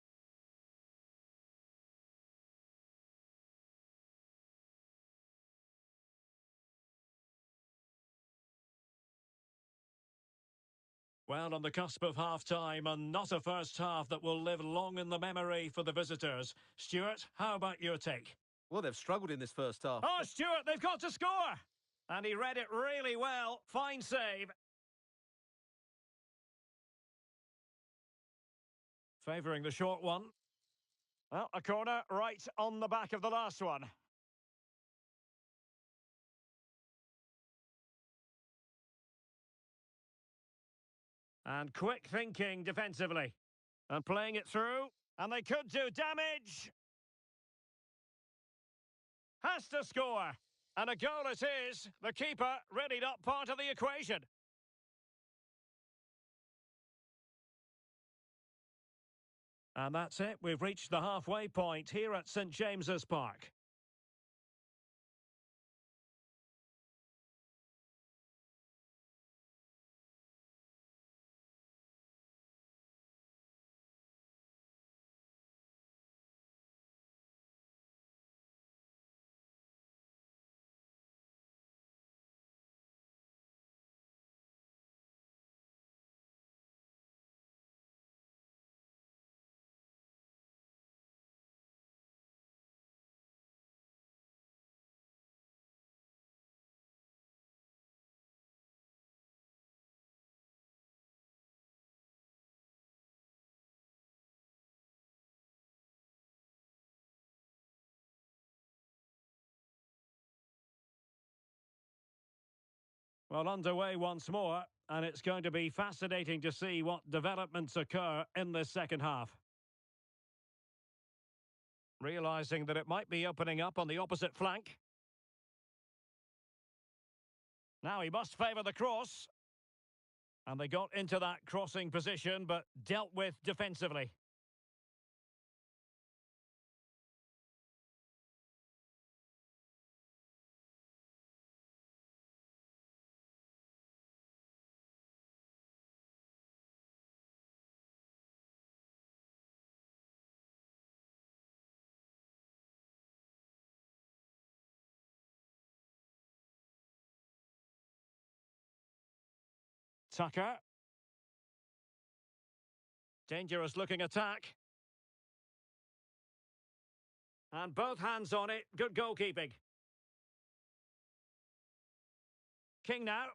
Well, on the cusp of half-time, and not a first half that will live long in the memory for the visitors. Stuart, how about your take? Well, they've struggled in this first half. Oh, Stuart, they've got to score! And he read it really well. Fine save. Favouring the short one. Well, a corner right on the back of the last one. And quick thinking defensively. And playing it through. And they could do damage. Has to score. And a goal it is. The keeper really not part of the equation. And that's it. We've reached the halfway point here at St James's Park. Well, underway once more, and it's going to be fascinating to see what developments occur in this second half. Realising that it might be opening up on the opposite flank. Now he must favour the cross. And they got into that crossing position, but dealt with defensively. Tucker. Dangerous looking attack. And both hands on it. Good goalkeeping. King now.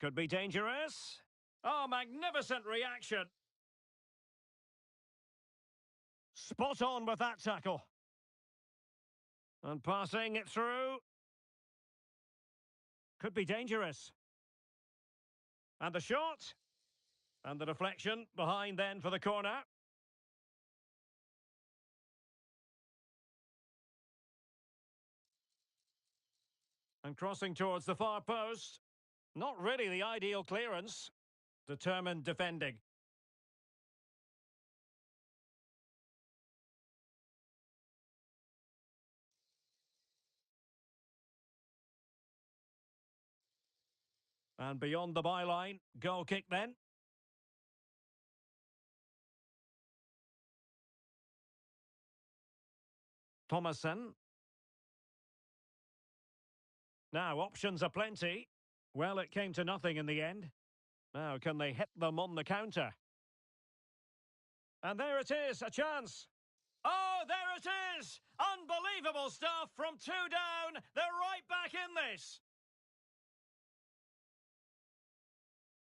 Could be dangerous. Oh, magnificent reaction. Spot on with that tackle. And passing it through. Could be dangerous. And the shot. And the deflection behind then for the corner. And crossing towards the far post. Not really the ideal clearance. Determined defending. And beyond the byline, goal kick then. Thomason. Now, options are plenty. Well, it came to nothing in the end. Now, can they hit them on the counter? And there it is, a chance. Oh, there it is! Unbelievable stuff from 2 down. They're right back in this.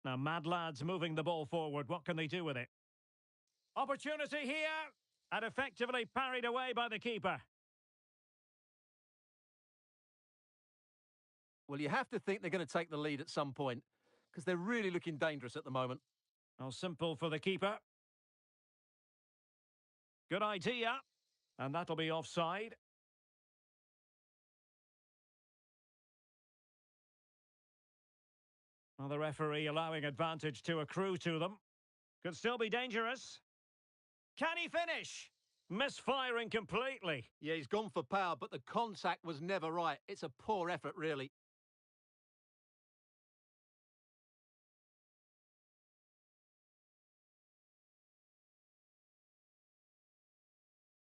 Now, mad lads moving the ball forward. What can they do with it? Opportunity here. And effectively parried away by the keeper. Well, you have to think they're going to take the lead at some point, because they're really looking dangerous at the moment. Oh, simple for the keeper. Good idea. And that'll be offside. Well, the referee allowing advantage to accrue to them. Could still be dangerous. Can he finish? Misfiring completely. Yeah, he's gone for power, but the contact was never right. It's a poor effort, really.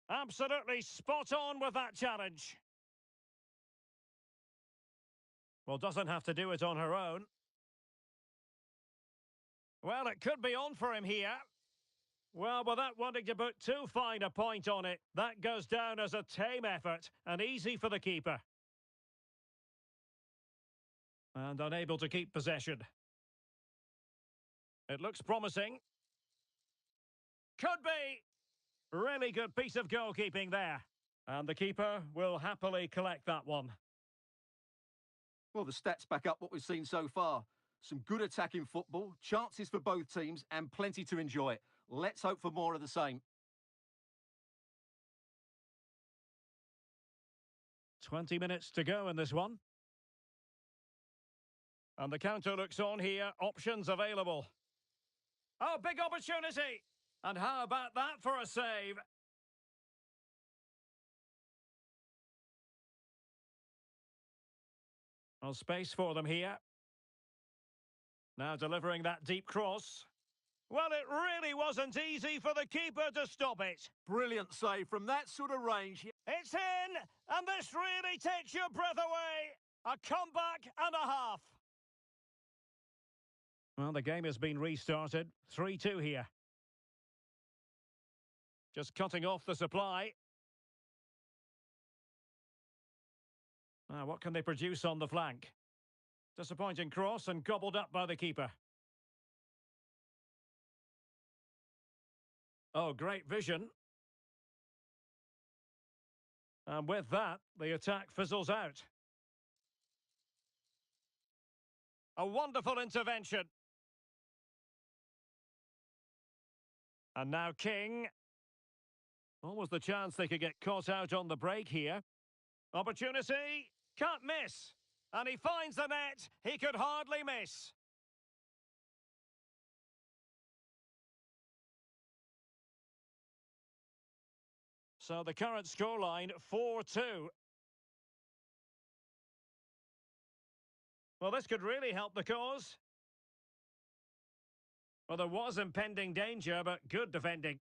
Absolutely spot on with that challenge. Well, Well, doesn't have to do it on her own. Well, it could be on for him here. Well, without wanting to put too fine a point on it, that goes down as a tame effort and easy for the keeper. And unable to keep possession. It looks promising. Could be. Really good piece of goalkeeping there. And the keeper will happily collect that one. Well, the stats back up what we've seen so far. Some good attacking football, chances for both teams, and plenty to enjoy. Let's hope for more of the same. 20 minutes to go in this one. And the counter looks on here. Options available. Oh, big opportunity! And how about that for a save? Well, space for them here. Now delivering that deep cross. Well, it really wasn't easy for the keeper to stop it. Brilliant save from that sort of range. It's in, and this really takes your breath away. A comeback and a half. Well, the game has been restarted. 3-2 here. Just cutting off the supply. Now, what can they produce on the flank? Disappointing cross and gobbled up by the keeper. Oh, great vision. And with that, the attack fizzles out. A wonderful intervention. And now King. Almost the chance they could get caught out on the break here. Opportunity. Can't miss. And he finds the net. He could hardly miss. So the current scoreline, 4-2. Well, this could really help the cause. Well, there was impending danger, but good defending.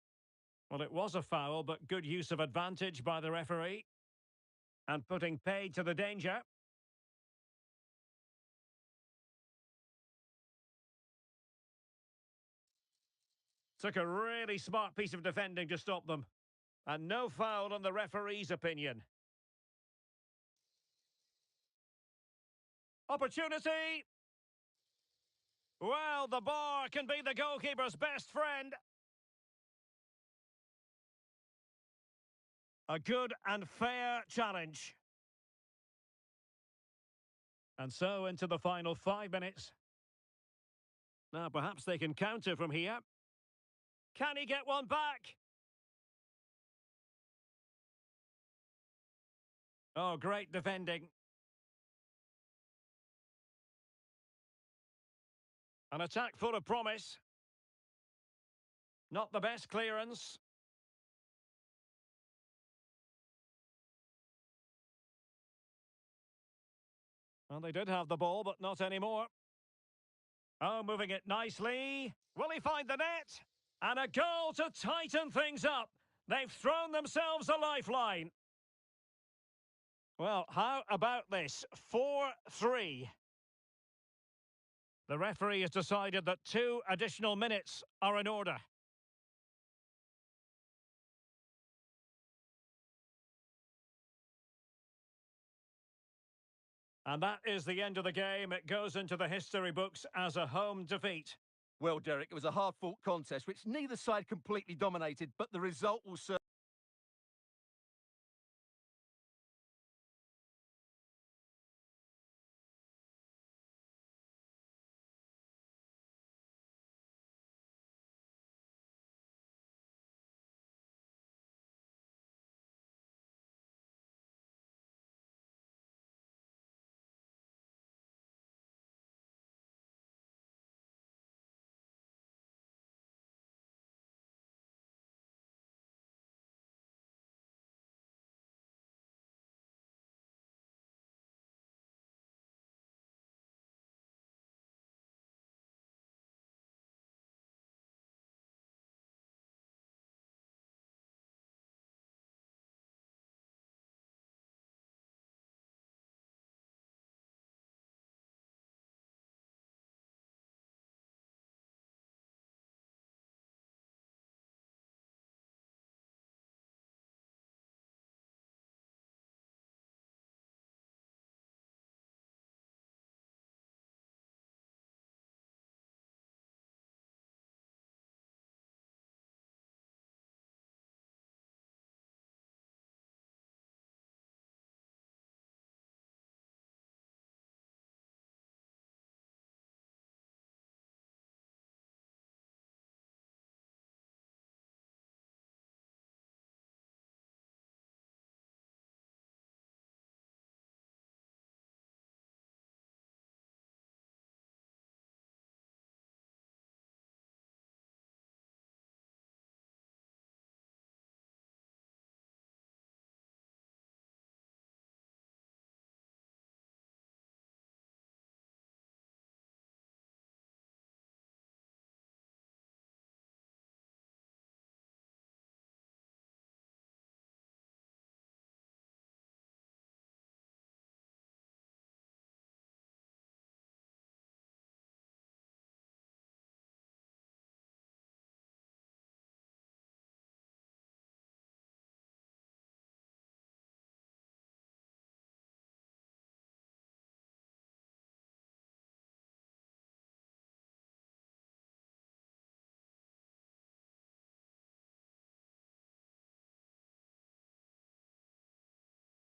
Well, it was a foul, but good use of advantage by the referee. And putting paid to the danger. Took a really smart piece of defending to stop them. And no foul in the referee's opinion. Opportunity! Well, the bar can be the goalkeeper's best friend. A good and fair challenge. And so into the final 5 minutes. Now perhaps they can counter from here. Can he get one back? Oh, great defending. An attack full of promise. Not the best clearance. Well, they did have the ball, but not anymore. Oh, moving it nicely. Will he find the net? And a goal to tighten things up. They've thrown themselves a lifeline. Well, how about this? 4-3. The referee has decided that 2 additional minutes are in order. And that is the end of the game. It goes into the history books as a home defeat. Well, Derek, it was a hard-fought contest, which neither side completely dominated, but the result will serve.